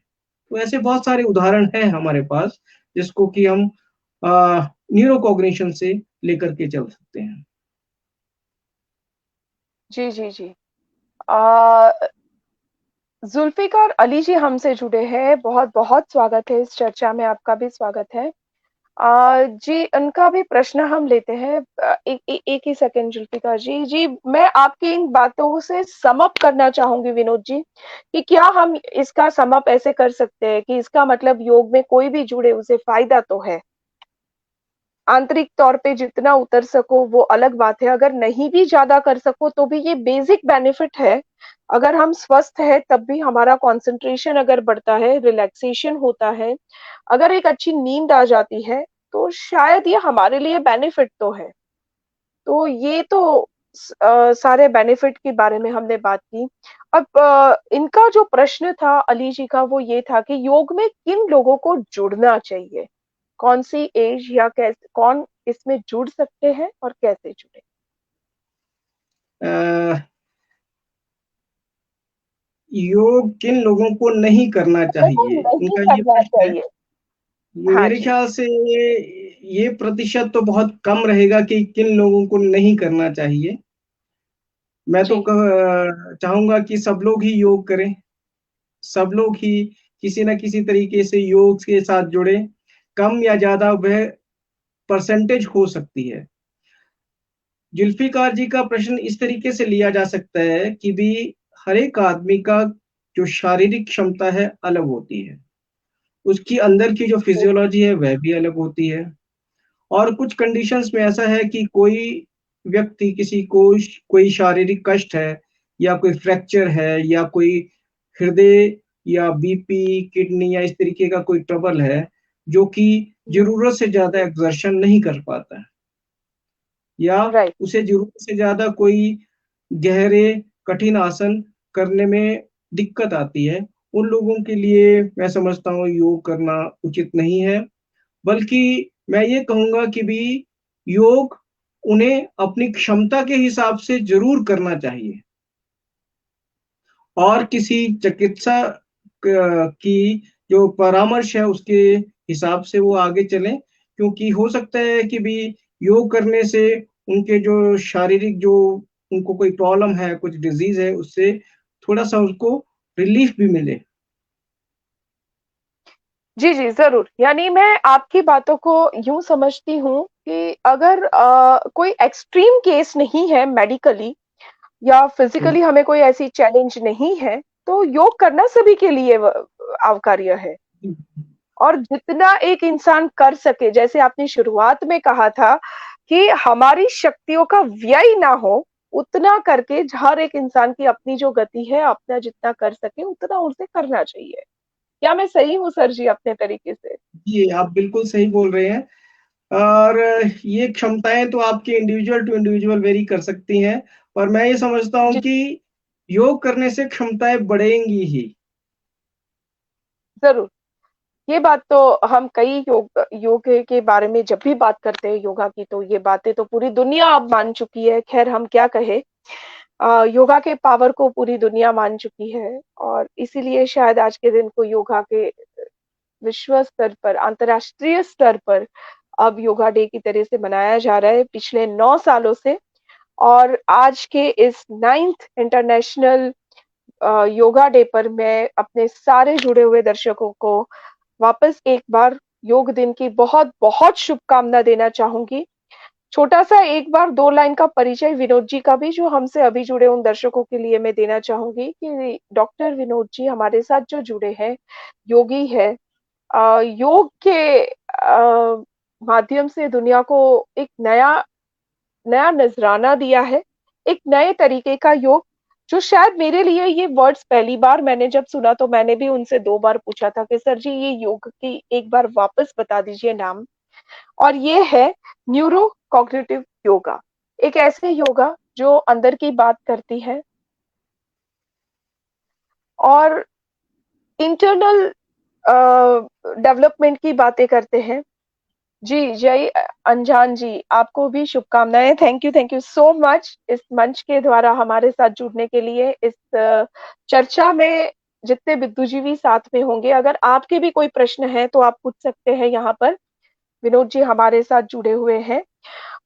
तो ऐसे बहुत सारे उदाहरण हैं हमारे पास, जिसको कि हम न्यूरो कॉग्निशन से लेकर के चल सकते हैं। जी, जी, जी। अ, ज़ुल्फ़िकार अली जी हमसे जुड़े हैं, बहुत-बहुत स्वागत है इस चर्चा में, आपका भी स्वागत है। जी, उनका भी प्रश्न हम लेते हैं। एक ही सेकंड ज़ुल्फ़िकार जी। जी, मैं आपकी इन बातों से सम अप करना चाहूँगी विनोद जी, कि क्या हम इसका सम अप ऐसे कर सकते हैं कि इसका मतलब योग में कोई भी जुड़े उसे फ़ायदा तो है। आंतरिक तौर पे जितना उतर सको वो अलग बात है, अगर नहीं भी ज़्यादा कर सको तो भी ये बेसिक बेनिफिट है। अगर हम स्वस्थ हैं तब भी हमारा कंसंट्रेशन अगर बढ़ता है, रिलैक्सेशन होता है, अगर एक अच्छी नींद आ जाती है, तो शायद ये हमारे लिए बेनिफिट तो है। तो ये तो सारे बेनिफिट के बारे में हमने बात की। अब इनका जो प्रश्न था अली जी का वो ये था कि योग में किन लोगों को जुड़ना चाहिए? कौन-सी एज या कौन इसमें जुड़ सकते हैं और कैसे जुड़े? योग किन लोगों को नहीं करना वो चाहिए, नहीं उनका ये करना प्रश्न है। चाहिए। हाँ मेरे जी। ख्याल से ये प्रतिशत तो बहुत कम रहेगा कि किन लोगों को नहीं करना चाहिए। मैं तो जी। चाहूंगा कि सब लोग ही योग करें, सब लोग ही किसी न किसी तरीके से योग के साथ जुड़े। कम या ज्यादा वह परसेंटेज हो सकती है। जुल्फिकार जी का प्रश्न इस तरीके से लिया जा सकता है कि भी हर एक आदमी का जो शारीरिक क्षमता है अलग होती है, उसकी अंदर की जो फिजियोलॉजी है वह भी अलग होती है। और कुछ कंडीशंस में ऐसा है कि कोई व्यक्ति, किसी को कोई शारीरिक कष्ट है या कोई फ्रैक्चर है या कोई हृदय या बीपी, किडनी या इस तरीके का कोई ट्रबल है, जो कि जरूरत से ज्यादा एक्सर्शन नहीं कर पाता है, या राइट। उसे जरूरत से ज्यादा कोई गहरे कठिन आसन करने में दिक्कत आती है। उन लोगों के लिए मैं समझता हूँ योग करना उचित नहीं है। बल्कि मैं ये कहूंगा कि भी योग उन्हें अपनी क्षमता के हिसाब से जरूर करना चाहिए, और किसी चिकित्सा की जो परामर्श है उसके हिसाब से वो आगे चलें। क्योंकि हो सकता है कि भी योग करने से उनके जो शारीरिक, जो उनको कोई प्रॉब्लम है, कुछ डिजीज है, उससे थोड़ा सा उसको रिलीफ भी मिले। जी, जी, ज़रूर। यानी मैं आपकी बातों को यूँ समझती हूँ कि अगर कोई एक्सट्रीम केस नहीं है मेडिकली या फिज़िकली हमें कोई ऐसी चैलेंज नहीं है, तो योग करना सभी के लिए आवकार्य है। और जितना एक इंसान कर सके, जैसे आपने शुरुआत में कहा था कि हमारी शक्तियों का व्यय ना हो, उतना करके हर एक इंसान की अपनी जो गति है, अपना जितना कर सके, उतना उसे करना चाहिए। क्या मैं सही हूँ सर जी अपने तरीके से? जी, आप बिल्कुल सही बोल रहे हैं। और ये क्षमताएं तो आपकी इंडिविजुअल टू इंडिविजुअल वेरी कर सकती हैं, पर मैं ये समझता हूँ जी, कि योग करने से क्षमताएं बढ़ेंगी ही। ज़रूर। ये बात तो हम कई योग के बारे में जब भी बात करते हैं योगा की, तो ये बातें तो पूरी दुनिया अब मान चुकी है। ख़ैर हम क्या कहें, योगा के पावर को पूरी दुनिया मान चुकी है और इसीलिए शायद आज के दिन को योगा के विश्व स्तर पर, अंतर्राष्ट्रीय स्तर पर अब योगा डे की तरह से मनाया जा रहा है पिछले 9 सालों से। और आज के इस 9th इंटरनेशनल योगा डे पर मैं अपने सारे जुड़े हुए दर्शकों को वापस एक बार योग दिन की बहुत-बहुत शुभकामना देना चाहूँगी। छोटा-सा एक बार 2 लाइन का परिचय विनोद जी का भी जो हमसे अभी जुड़े उन दर्शकों के लिए मैं देना चाहूँगी कि डॉक्टर विनोद जी हमारे साथ जो जुड़े हैं, योगी हैं। योग के माध्यम से दुनिया को एक नया नया नज़राना दिया है, एक नए तरीके का योग, जो शायद मेरे लिए ये वर्ड्स पहली बार मैंने जब सुना तो मैंने भी उनसे 2 बार पूछा था कि सर जी ये योग की एक बार वापस बता दीजिए नाम। और ये है न्यूरो कॉग्निटिव योगा। एक ऐसे योगा जो अंदर की बात करती है और इंटरनल डेवलपमेंट की बातें करते हैं। जी, जय अनजान जी, आपको भी शुभकामनाएँ। थैंक यू सो मच इस मंच के द्वारा हमारे साथ जुड़ने के लिए। इस चर्चा में जितने बुद्धिजीवी साथ में होंगे, अगर आपके भी कोई प्रश्न हैं, तो आप पूछ सकते हैं यहाँ पर। विनोद जी हमारे साथ जुड़े हुए हैं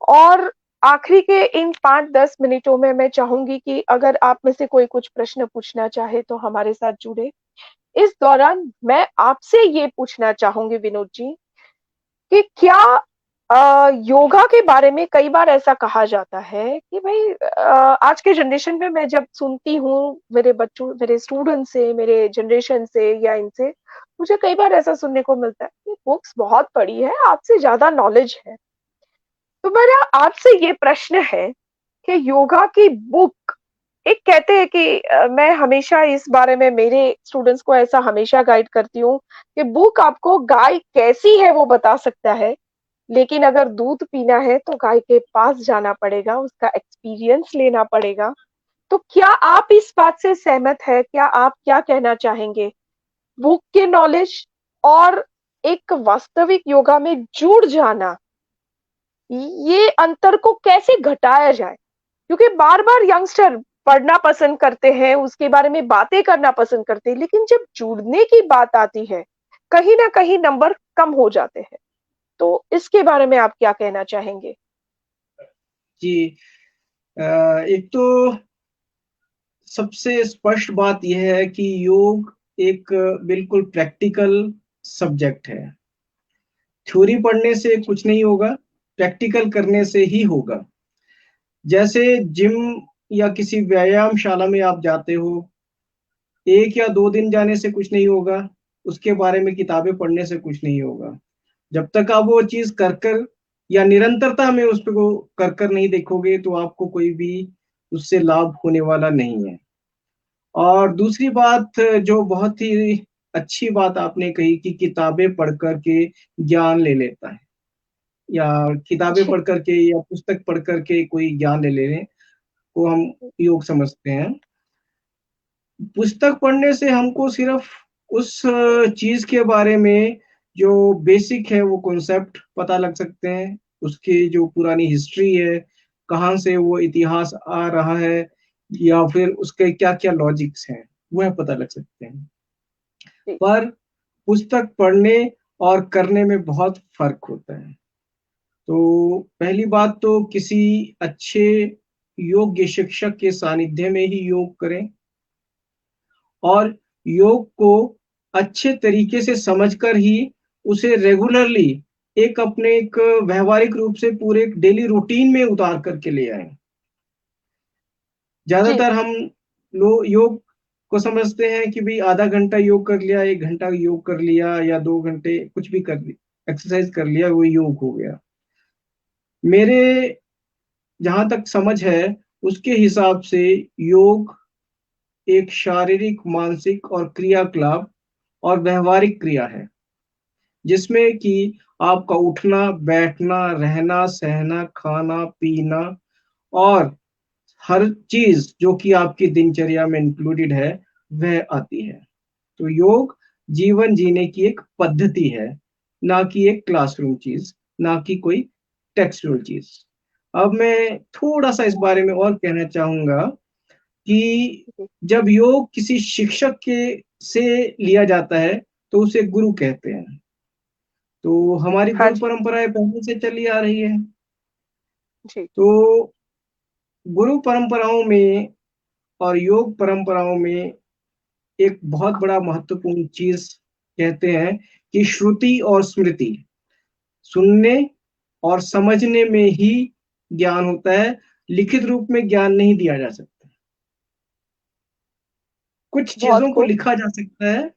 और आखिरी के इन 5-10 मिनटों में मैं चाहूँगी कि अगर आप में से कोई कुछ प्रश्न पूछना चाहे, तो हमारे साथ जुड़े। इस दौरान मैं आपसे ये पूछना चाहूँगी विनोद जी कि क्या योगा के बारे में कई बार ऐसा कहा जाता है कि भई आज के जनरेशन में मैं जब सुनती हूँ मेरे बच्चों, मेरे स्टूडेंट से, मेरे जनरेशन से या इनसे, मुझे कई बार ऐसा सुनने को मिलता है कि बुक्स बहुत पढ़ी है, आपसे ज़्यादा नॉलेज है। तो मेरा आपसे ये प्रश्न है कि योगा की बुक, एक कहते हैं कि मैं हमेशा इस बारे में मेरे स्टूडेंट्स को ऐसा हमेशा गाइड करती हूँ कि बुक आपको गाय कैसी है वो बता सकता है, लेकिन अगर दूध पीना है तो गाय के पास जाना पड़ेगा, उसका एक्सपीरियंस लेना पड़ेगा। तो क्या आप इस बात से सहमत हैं? क्या आप क्या कहना चाहेंगे? बुक के नॉलेज और एक वास्तविक योगा में जुड़ जाना, ये अंतर को कैसे घटाया जाए? क्योंकि बार बार यंगस्टर पढ़ना पसंद करते हैं, उसके बारे में बातें करना पसंद करते हैं, लेकिन जब जुड़ने की बात आती है कहीं ना कहीं नंबर कम हो जाते हैं। तो इसके बारे में आप क्या कहना चाहेंगे? जी, एक तो सबसे स्पष्ट बात यह है कि योग एक बिल्कुल प्रैक्टिकल सब्जेक्ट है। थ्योरी पढ़ने से कुछ नहीं होगा, प्रैक्टिकल करने से ही होगा। जैसे जिम या किसी व्यायामशाला में आप जाते हो, 1 या 2 दिन जाने से कुछ नहीं होगा, उसके बारे में किताबें पढ़ने से कुछ नहीं होगा। जब तक आप वो चीज कर कर या निरंतरता में उस को कर कर नहीं देखोगे तो आपको कोई भी उससे लाभ होने वाला नहीं है। और दूसरी बात, जो बहुत ही अच्छी बात आपने कही कि किताबें पढ़ कर के ज्ञान ले लेता है, या किताबें जी। पढ़ करके या पुस्तक पढ़ करके कोई ज्ञान ले ले रहे को हम योग समझते हैं। पुस्तक पढ़ने से हमको सिर्फ उस चीज के बारे में जो बेसिक है वो कॉन्सेप्ट पता लग सकते हैं, उसकी जो पुरानी हिस्ट्री है, कहाँ से वो इतिहास आ रहा है, या फिर उसके क्या क्या लॉजिक्स हैं, वह पता लग सकते हैं। जी। पर पुस्तक पढ़ने और करने में बहुत फर्क होता है। तो पहली बात तो किसी अच्छे योग्य शिक्षक के सानिध्य में ही योग करें, और योग को अच्छे तरीके से समझकर ही उसे रेगुलरली एक अपने एक व्यवहारिक रूप से पूरे डेली रूटीन में उतार करके ले आए। जी। ज्यादातर हम लोग योग को समझते हैं कि भाई आधा घंटा योग कर लिया, 1 घंटा योग कर लिया, या 2 घंटे कुछ भी कर लिया, एक्सरसाइज कर लिया, वो योग हो गया। मेरे जहां तक समझ है उसके हिसाब से योग एक शारीरिक, मानसिक और क्रियाकलाप और व्यवहारिक क्रिया है, जिसमें कि आपका उठना, बैठना, रहना, सहना, खाना, पीना और हर चीज जो कि आपकी दिनचर्या में इंक्लूडेड है वह आती है। तो योग जीवन जीने की एक पद्धति है, ना कि एक क्लासरूम चीज, ना कि कोई टेक्सचुअल चीज। अब मैं थोड़ा सा इस बारे में और कहना चाहूंगा कि जी। जब योग किसी शिक्षक के से लिया जाता है तो उसे गुरु कहते हैं। तो हमारी हाँ गुरु जी। परंपराएं पहले से चली आ रही है। जी। तो गुरु परंपराओं में और योग परंपराओं में एक बहुत बड़ा महत्वपूर्ण चीज कहते हैं कि श्रुति और स्मृति, सुनने और समझने में ही ज्ञान होता है, लिखित रूप में ज्ञान नहीं दिया जा सकता। कुछ बहुत चीजों को खूब। लिखा जा सकता है,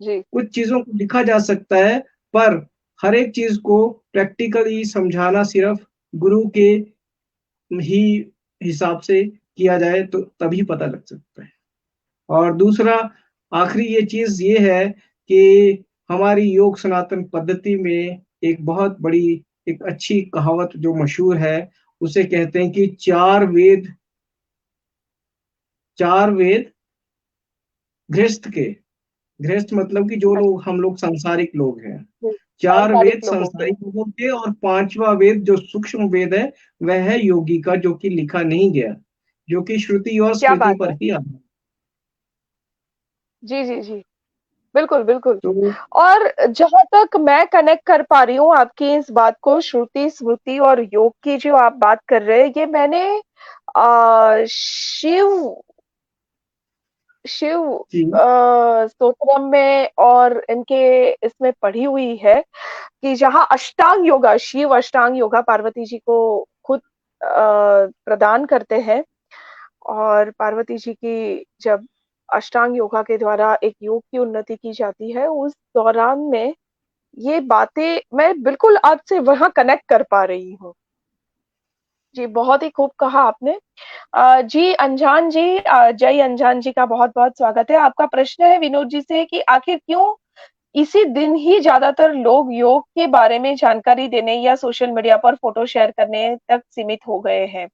जी। कुछ चीजों को लिखा जा सकता है, पर हर एक चीज को प्रैक्टिकली समझाना सिर्फ गुरु के ही हिसाब से किया जाए तो तभी पता लग सकता है। और दूसरा, आखिरी ये चीज ये है कि हमारी योग सनातन पद्धति में एक बहुत बड़ी, एक अच्छी कहावत जो मशहूर है, उसे कहते हैं कि 4 वेद, 4 वेद गृहस्थ के, गृहस्थ मतलब कि जो लोग, हम लोग सांसारिक लोग हैं, जी, 4 वेद सांसारिक लोगों के। सांसारिक लोगों के, और 5वां वेद जो सूक्ष्म वेद है वह है योगी का, जो कि लिखा नहीं गया, जो कि श्रुति और क्या स्मृति बात पर है! ही आधारित। जी, जी, जी। बिल्कुल, बिल्कुल। तो और जहाँ तक मैं कनेक्ट कर पा रही हूँ आपकी इस बात को, श्रुति, स्मृति और योग की जो आप बात कर रहे हैं, ये मैंने शिव शिव जी स्तोत्रम में और इनके इसमें पढ़ी हुई है कि जहाँ अष्टांग योगा, शिव अष्टांग योगा पार्वती जी को खुद प्रदान करते हैं। और पार्वती जी की जब अष्टांग योगा के द्वारा एक योग की उन्नति की जाती है, उस दौरान में ये बातें मैं बिल्कुल आपसे वहाँ कनेक्ट कर पा रही हूँ। जी, बहुत ही खूब कहा आपने। जी, अनजान जी, जय अनजान जी का बहुत-बहुत स्वागत है। आपका प्रश्न है विनोद जी से कि आखिर क्यों इसी दिन ही ज्यादातर लोग योग के बारे में जानकारी देने या सोशल मीडिया पर फोटो शेयर करने तक सीमित हो गए हैं?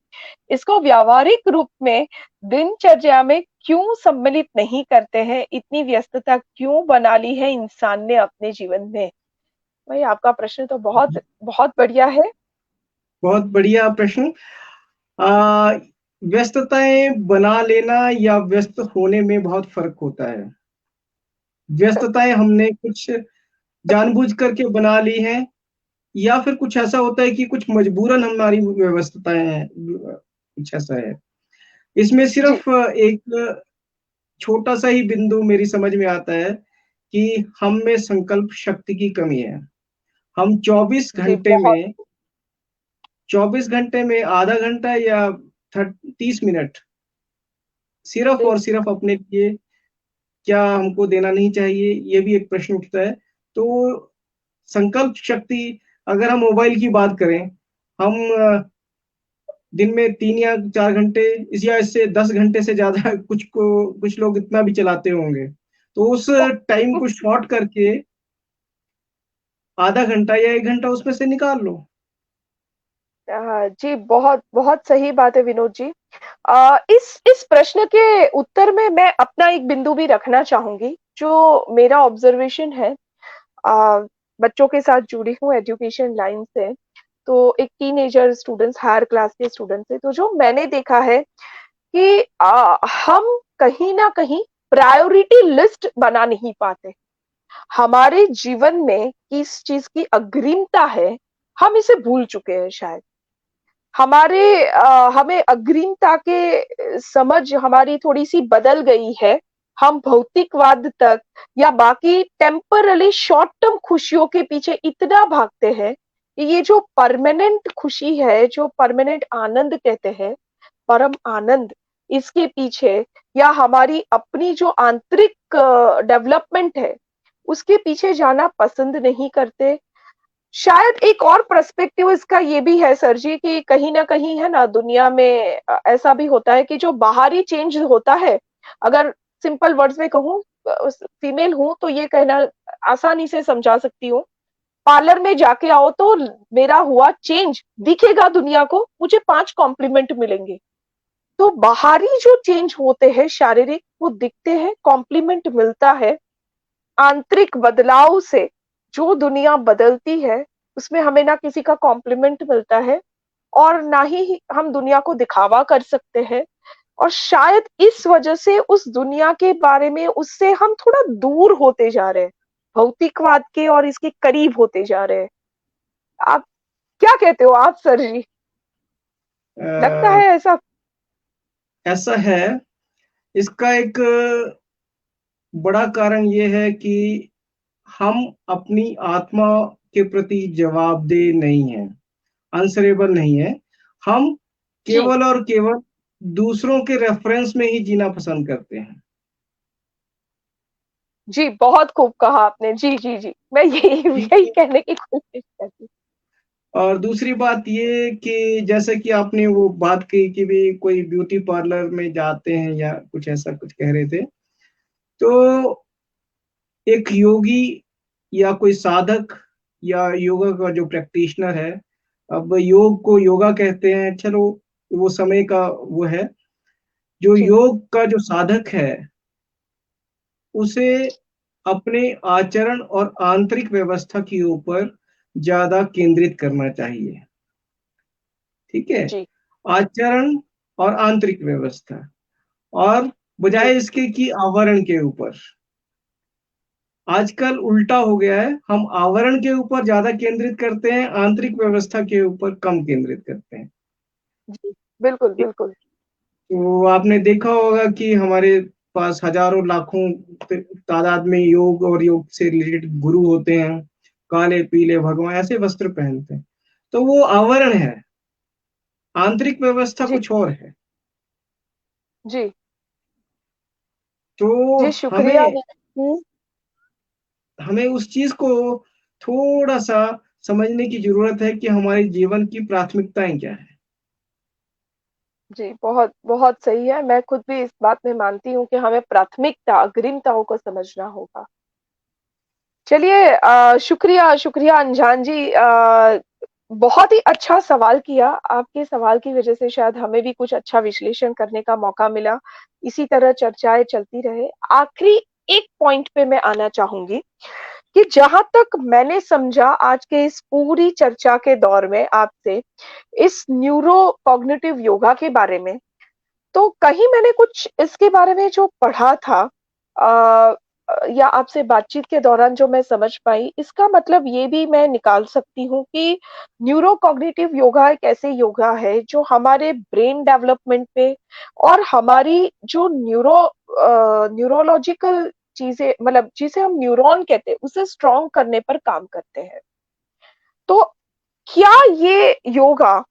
इसको व्यावहारिक रूप में दिनचर्या में क्यों सम्मिलित नहीं करते हैं? इतनी व्यस्तता क्यों बना ली है इंसान ने अपने जीवन में? भाई आपका प्रश्न तो बहुत बहुत बढ़िया है। बहुत बढ़िया प्रश्न। व्यस्तताएं बना लेना या व्यस्त होने में बहुत फर्क होता है। व्यस्तताएं हमने कुछ जानबूझ करके बना ली हैं, या फिर कुछ ऐसा होता है कि कुछ मजबूरन हमारी व्यस्तताएं हैं, कुछ ऐसा है। इसमें जी, सिर्फ एक छोटा सा ही बिंदु मेरी समझ में आता है कि हम में संकल्प शक्ति की कमी है। हम जी, बहुत 24 घंटे में आधा घंटा या 30 मिनट सिर्फ जी, और सिर्फ अपने लिए क्या हमको देना नहीं चाहिए, ये भी एक प्रश्न उठता है। तो संकल्प शक्ति, अगर हम मोबाइल की बात करें, हम दिन में 3 या 4 घंटे या इससे 10 घंटे से ज्यादा कुछ लोग इतना भी चलाते होंगे। तो उस टाइम को शॉर्ट करके आधा घंटा या 1 घंटा उसमें से निकाल लो। जी, बहुत बहुत सही बात है विनोद जी। इस प्रश्न के उत्तर में मैं अपना एक बिंदु भी रखना चाहूंगी, जो मेरा ऑब्जर्वेशन है। अ, बच्चों के साथ जुड़ी हूँ एजुकेशन लाइन से, तो एक टीनेजर स्टूडेंट्स, हायर क्लास के स्टूडेंट्स है, तो जो मैंने देखा है कि हम कहीं ना कहीं प्रायोरिटी लिस्ट बना नहीं पाते। हमारे जीवन में किस चीज की अग्रिमता है, हम इसे भूल चुके हैं शायद। हमें अग्रिमता के समझ हमारी थोड़ी-सी बदल गई है। हम भौतिकवाद तक या बाकी टेम्पररी शॉर्ट टर्म खुशियों के पीछे इतना भागते हैं कि ये जो परमानेंट खुशी है, जो परमानेंट आनंद कहते हैं, परम आनंद, इसके पीछे या हमारी अपनी जो आंतरिक डेवलपमेंट है, उसके पीछे जाना पसंद नहीं करते। शायद एक और पर्सपेक्टिव इसका ये भी है सर जी कि कहीं ना कहीं है ना दुनिया में ऐसा भी होता है कि जो बाहरी चेंज होता है, अगर सिंपल वर्ड्स में कहूँ, फीमेल हूं तो ये कहना आसानी से समझा सकती हूँ। पार्लर में जाके आओ तो मेरा हुआ चेंज दिखेगा दुनिया को, मुझे 5 कॉम्प्लीमेंट मिलेंगे। तो बाहरी जो चेंज होते हैं शारीरिक, वो दिखते हैं, कॉम्प्लीमेंट मिलता है। आंतरिक बदलाव से जो दुनिया बदलती है, उसमें हमें ना किसी का कॉम्प्लीमेंट मिलता है और ना ही हम दुनिया को दिखावा कर सकते हैं। और शायद इस वजह से उस दुनिया के बारे में उससे हम थोड़ा दूर होते जा रहे हैं, भौतिकवाद के और इसके करीब होते जा रहे हैं। आप क्या कहते हो आप सर जी? लगता अ, है ऐसा? ऐसा है। इसका एक बड़ा कारण ये है कि हम अपनी आत्मा के प्रति जवाबदेह नहीं है, आंसरेबल नहीं है। हम जी, केवल और केवल दूसरों के रेफरेंस में ही जीना पसंद करते हैं। जी, बहुत खूब कहा आपने। जी, जी, जी। मैं यही ठीक यही है। कहने की कोशिश करती। और दूसरी बात ये कि जैसे कि आपने वो बात की कि भी कोई ब्यूटी पार्लर में जाते हैं या कुछ ऐसा कुछ कह रहे थे, तो एक योगी या कोई साधक या योगा का जो प्रैक्टिशनर है, अब योग को योगा कहते हैं, चलो वो समय का वो है। जो जी, योग का जो साधक है, उसे अपने आचरण और आंतरिक व्यवस्था के ऊपर ज्यादा केंद्रित करना चाहिए। ठीक है। जी, आचरण और आंतरिक व्यवस्था, और जी। बजाय इसके कि आवरण के ऊपर। आजकल उल्टा हो गया है, हम आवरण के ऊपर ज्यादा केंद्रित करते हैं, आंतरिक व्यवस्था के ऊपर कम केंद्रित करते हैं। जी, बिल्कुल, बिल्कुल। तो आपने देखा होगा कि हमारे पास हजारों लाखों तादाद में योग और योग से रिलेटेड गुरु होते हैं, काले पीले भगवान ऐसे वस्त्र पहनते हैं। तो वो आवरण है, आंतरिक व्यवस्था जी, कुछ और है। जी, तो जी, शुक्रिया। हमें हमें उस चीज को थोड़ा सा समझने की जरूरत है कि हमारे जीवन की प्राथमिकताएं क्या है। जी, बहुत बहुत सही है। मैं खुद भी इस बात में मानती हूँ कि हमें प्राथमिकता, अग्रिमताओं को समझना होगा। चलिए, शुक्रिया शुक्रिया अनजान जी। बहुत ही अच्छा सवाल किया। आपके सवाल की वजह से शायद हमें भी कुछ अच्छा विश्लेषण करने का मौका मिला। इसी तरह चर्चाएँ चलती रहे। आखिरी एक पॉइंट पे मैं आना चाहूँगी कि जहां तक मैंने समझा आज के इस पूरी चर्चा के दौर में आपसे इस न्यूरो कॉग्निटिव योगा के बारे में, तो कहीं मैंने कुछ इसके बारे में जो पढ़ा था या आपसे बातचीत के दौरान जो मैं समझ पाई, इसका मतलब ये भी मैं निकाल सकती हूँ कि न्यूरो कॉग्निटिव योगा एक ऐसे योगा है जो हमारे ब्रेन डेवलपमेंट पे और हमारी जो न्यूरोलॉजिकल चीजें, मतलब जिसे हम न्यूरॉन कहते हैं, उसे स्ट्रॉन्ग करने पर काम करते हैं। तो क्या ये योगा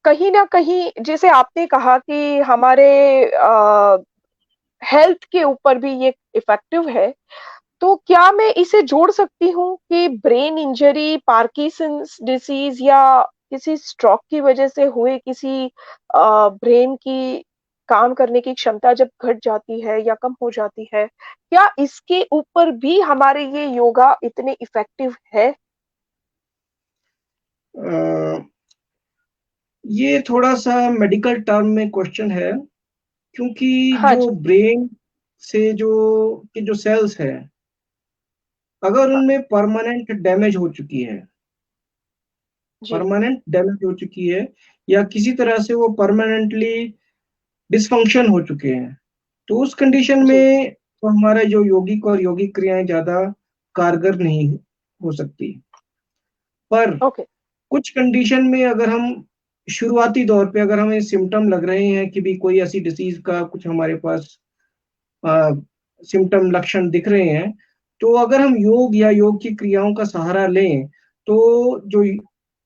कहीं ना कहीं, जैसे आपने कहा कि हमारे हेल्थ के ऊपर भी ये इफेक्टिव है, तो क्या मैं इसे जोड़ सकती हूँ कि ब्रेन इंजरी, पार्किंसंस डिसीज या किसी स्ट्रोक की वजह से हुए किसी ब्रेन की काम करने की क्षमता जब घट जाती है या कम हो जाती है, क्या इसके ऊपर भी हमारे ये योगा इतने इफेक्टिव है? ये थोड़ा सा मेडिकल टर्म में क्वेश्चन है, क्योंकि हाँ जो जी। ब्रेन से जो सेल्स है, अगर हाँ उनमें जी। परमानेंट डैमेज हो चुकी है या किसी तरह से वो परमानेंटली डिसफंक्शन हो चुके हैं, तो उस कंडीशन जी। में तो हमारा जो यौगिक और यौगिक क्रियाएं ज्यादा कारगर नहीं हो सकती। पर ओके। कुछ कंडीशन में अगर हम शुरुआती दौर पे अगर हमें सिम्टम लग रहे हैं कि भी कोई ऐसी डिसीज का कुछ हमारे पास सिम्टम लक्षण दिख रहे हैं, तो अगर हम योग या योग की क्रियाओं का सहारा लें, तो जो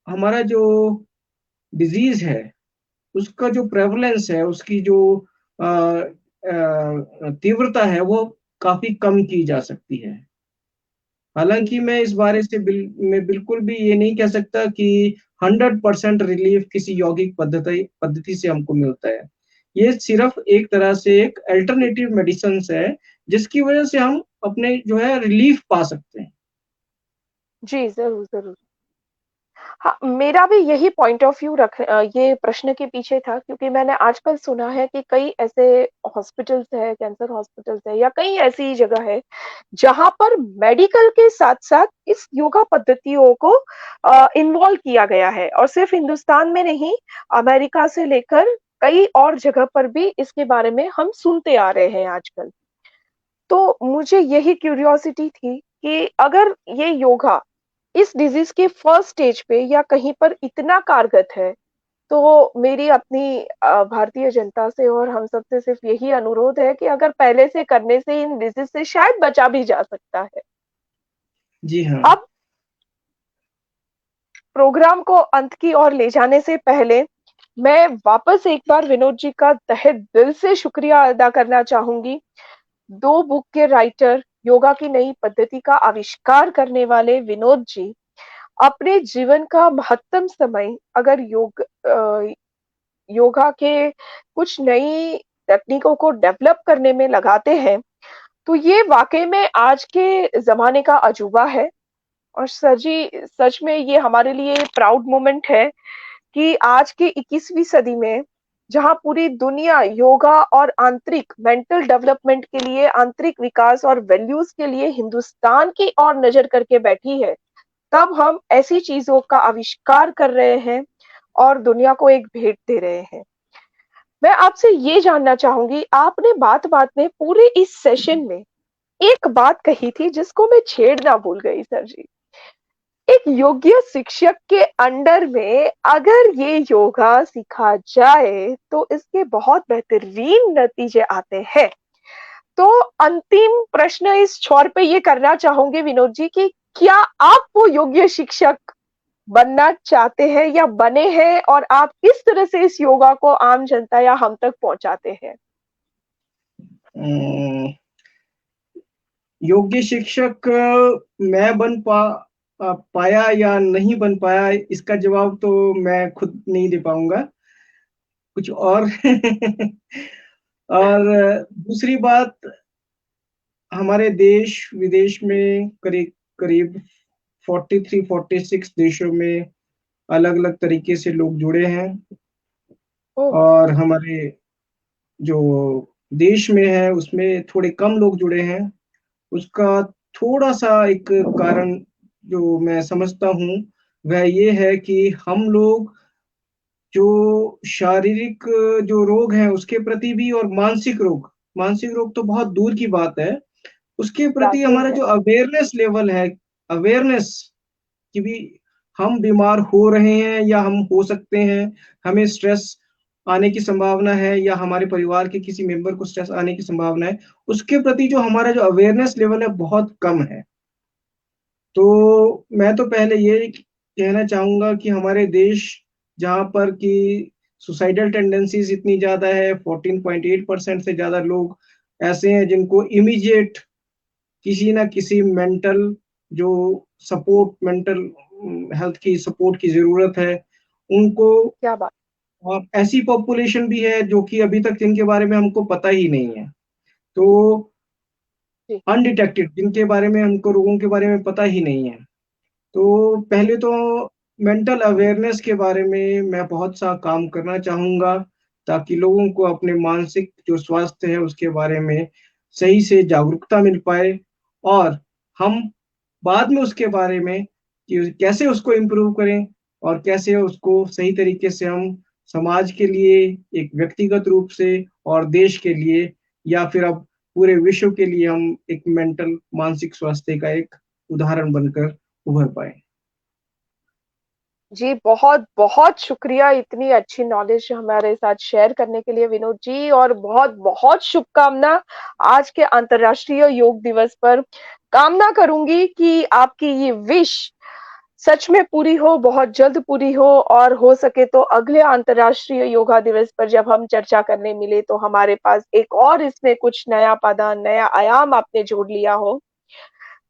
हमारा जो डिजीज है उसका जो प्रेवलेंस है, उसकी जो तीव्रता है, वो काफी कम की जा सकती है। जी। हालांकि मैं इस बारे से मैं बिल्कुल भी ये नहीं कह सकता कि 100% रिलीफ किसी यौगिक पद्धति से हमको मिलता है। ये सिर्फ एक तरह से एक अल्टरनेटिव मेडिसिन है, जिसकी वजह से हम अपने जो है रिलीफ पा सकते हैं। जी, जरूर जरूर। हाँ, मेरा भी यही पॉइंट ऑफ व्यू ये प्रश्न के पीछे था, क्योंकि मैंने आजकल सुना है कि कई ऐसे हॉस्पिटल्स है, कैंसर हॉस्पिटल्स है या कई ऐसी जगह है जहां पर मेडिकल के साथ साथ इस योगा पद्धतियों को इन्वॉल्व किया गया है, और सिर्फ हिंदुस्तान में नहीं, अमेरिका से लेकर कई और जगह पर भी इसके बारे में हम सुनते आ रहे हैं आजकल। तो मुझे यही क्यूरियोसिटी थी कि अगर ये योगा इस डिजीज के फर्स्ट स्टेज पे या कहीं पर इतना कारगर है, तो मेरी अपनी भारतीय जनता से और हम सब से सिर्फ यही अनुरोध है कि अगर पहले से करने से इन डिजीज से शायद बचा भी जा सकता है। जी हाँ। अब प्रोग्राम को अंत की ओर ले जाने से पहले मैं वापस एक बार विनोद जी का तहे दिल से शुक्रिया अदा करना चाहूंगी। 2 बुक के राइटर, योगा की नई पद्धति का आविष्कार करने वाले विनोद जी अपने जीवन का महत्तम समय अगर योगा के कुछ नई तकनीकों को डेवलप करने में लगाते हैं, तो ये वाकई में आज के जमाने का अजूबा है। और सर जी, सच में ये हमारे लिए प्राउड मोमेंट है कि आज के 21वीं सदी में, जहां पूरी दुनिया योगा और आंतरिक मेंटल डेवलपमेंट के लिए, आंतरिक विकास और वैल्यूज के लिए हिंदुस्तान की ओर नजर करके बैठी है, तब हम ऐसी चीजों का आविष्कार कर रहे हैं और दुनिया को एक भेंट दे रहे हैं। मैं आपसे ये जानना चाहूंगी, आपने बात बात में पूरे इस सेशन में एक बात कही थी जिसको मैं छेड़ना भूल गई सर जी। एक योग्य शिक्षक के अंडर में अगर ये योगा सिखा जाए तो इसके बहुत बेहतरीन नतीजे आते हैं। तो अंतिम प्रश्न इस छोर पे ये करना चाहूंगे विनोद जी कि क्या आप वो योग्य शिक्षक बनना चाहते हैं या बने हैं, और आप किस तरह से इस योगा को आम जनता या हम तक पहुंचाते हैं? अम, योग्य शिक्षक मैं पाया या नहीं बन पाया, इसका जवाब तो मैं खुद नहीं दे पाऊंगा, कुछ और और दूसरी बात, हमारे देश विदेश में करीब करीब 43-46 देशों में अलग अलग तरीके से लोग जुड़े हैं, ओह। और हमारे जो देश में है उसमें थोड़े कम लोग जुड़े हैं। उसका थोड़ा सा एक कारण जो मैं समझता हूँ वह ये है कि हम लोग जो शारीरिक जो रोग हैं उसके प्रति भी, और मानसिक रोग तो बहुत दूर की बात है, उसके प्रति वाक़ई हमारा में। जो अवेयरनेस लेवल है, अवेयरनेस कि भी हम बीमार हो रहे हैं या हम हो सकते हैं, हमें स्ट्रेस आने की संभावना है या हमारे परिवार के किसी मेंबर को स्ट्रेस आने की संभावना है, उसके प्रति जो हमारा जो अवेयरनेस लेवल है बहुत कम है। तो मैं तो पहले ये कहना चाहूँगा कि हमारे देश जहाँ पर कि सुसाइडल टेंडेंसीज़ इतनी ज़्यादा है, 14.8% से ज़्यादा लोग ऐसे हैं जिनको इमीडिएट किसी न किसी मेंटल जो मेंटल हेल्थ की सपोर्ट की ज़रूरत है, उनको। क्या बात! और ऐसी पॉपुलेशन भी है जो कि अभी तक जिनके बारे में हमको पता ही नहीं है। तो जी, अनडिटेक्टेड जिनके बारे में हमको रोगों के बारे में पता ही नहीं है। तो पहले तो मेंटल अवेयरनेस के बारे में मैं बहुत सा काम करना चाहूँगा, ताकि लोगों को अपने मानसिक जो स्वास्थ्य है उसके बारे में सही से जागरूकता मिल पाए, और हम बाद में उसके बारे में कि कैसे उसको इम्प्रूव करें और कैसे उसको सही तरीके से हम समाज के लिए, एक व्यक्तिगत रूप से और देश के लिए, या फिर अब पूरे विश्व के लिए हम एक मानसिक स्वास्थ्य का एक उदाहरण बनकर उभर पाए। जी, बहुत-बहुत शुक्रिया इतनी अच्छी नॉलेज हमारे साथ शेयर करने के लिए विनोद जी, और बहुत-बहुत शुभकामना आज के अंतर्राष्ट्रीय योग दिवस पर। कामना करूँगी कि आपकी ये विश सच में पूरी हो, बहुत जल्द पूरी हो, और हो सके तो अगले अंतर्राष्ट्रीय योगा दिवस पर जब हम चर्चा करने मिले तो हमारे पास एक और इसमें कुछ नया पादान, नया आयाम आपने जोड़ लिया हो।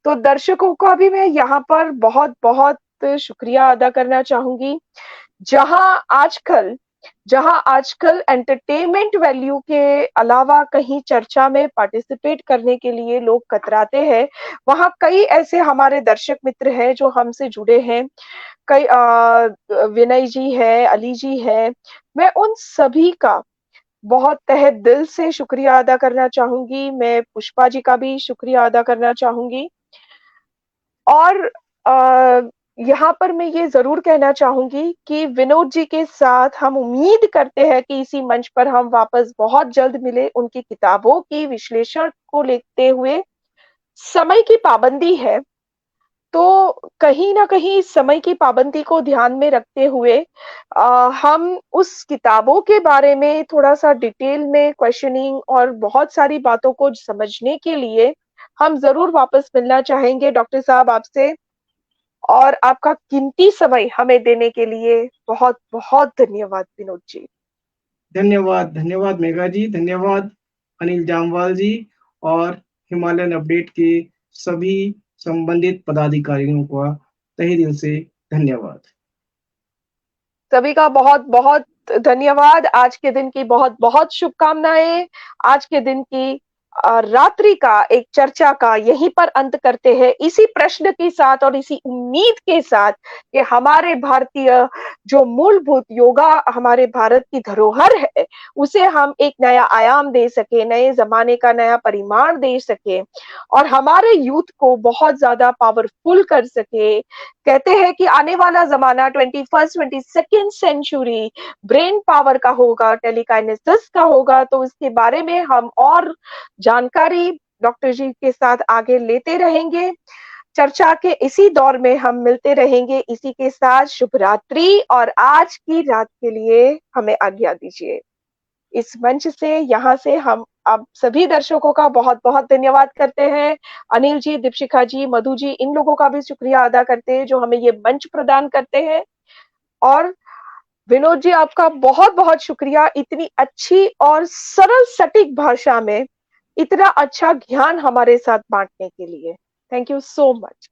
तो दर्शकों का भी मैं यहाँ पर बहुत-बहुत शुक्रिया अदा करना चाहूँगी। जहाँ आजकल जहाँ आजकल एंटरटेनमेंट वैल्यू के अलावा कहीं चर्चा में पार्टिसिपेट करने के लिए लोग कतराते हैं, वहाँ कई ऐसे हमारे दर्शक मित्र हैं जो हमसे जुड़े हैं। कई विनय जी है, अली जी है। मैं उन सभी का बहुत तहे दिल से शुक्रिया अदा करना चाहूँगी। मैं पुष्पा जी का भी शुक्रिया अदा करना चाहूँगी। और यहाँ पर मैं ये ज़रूर कहना चाहूँगी कि विनोद जी के साथ हम उम्मीद करते हैं कि इसी मंच पर हम वापस बहुत जल्द मिलें। उनकी किताबों की विश्लेषण को लेते हुए समय की पाबंदी है, तो कहीं न कहीं समय की पाबंदी को ध्यान में रखते हुए हम उस किताबों के बारे में थोड़ा-सा डिटेल में क्वेश्चनिंग और बहुत सारी बातों को समझने के लिए हम ज़रूर वापस मिलना चाहेंगे डॉक्टर साहब आपसे। और आपका कीमती समय हमें देने के लिए बहुत-बहुत धन्यवाद विनोद जी। धन्यवाद, धन्यवाद मेघा जी, धन्यवाद अनिल जामवाल जी, और हिमालयन अपडेट के सभी संबंधित पदाधिकारियों का तहे दिल से धन्यवाद। सभी का बहुत-बहुत धन्यवाद। आज के दिन की बहुत-बहुत शुभकामनाएँ। आज के दिन की रात्रि का एक चर्चा का यहीं पर अंत करते हैं, इसी प्रश्न के साथ और इसी उम्मीद के साथ कि हमारे भारतीय जो मूलभूत योगा हमारे भारत की धरोहर है, उसे हम एक नया आयाम दे सकें, नए ज़माने का नया परिमाण दे सकें और हमारे यूथ को बहुत ज़्यादा पावरफुल कर सकें। कहते हैं कि आने वाला ज़माना 21st 22nd century brain power का होगा, टेलीकाइनेसिस का होगा, तो इसके बारे में हम और जानकारी डॉक्टर जी के साथ आगे लेते रहेंगे। चर्चा के इसी दौर में हम मिलते रहेंगे। इसी के साथ शुभ रात्रि और आज की रात के लिए हमें आज्ञा दीजिए। इस मंच से, यहाँ से हम आप सभी दर्शकों का बहुत-बहुत धन्यवाद करते हैं। अनिल जी, दीपशिखा जी, मधु जी, इन लोगों का भी शुक्रिया अदा करते हैं जो हमें ये मंच प्रदान करते हैं। और विनोद जी, आपका बहुत-बहुत शुक्रिया इतनी अच्छी और सरल सटीक भाषा में इतना अच्छा ज्ञान हमारे साथ बाँटने के लिए। Thank you so much.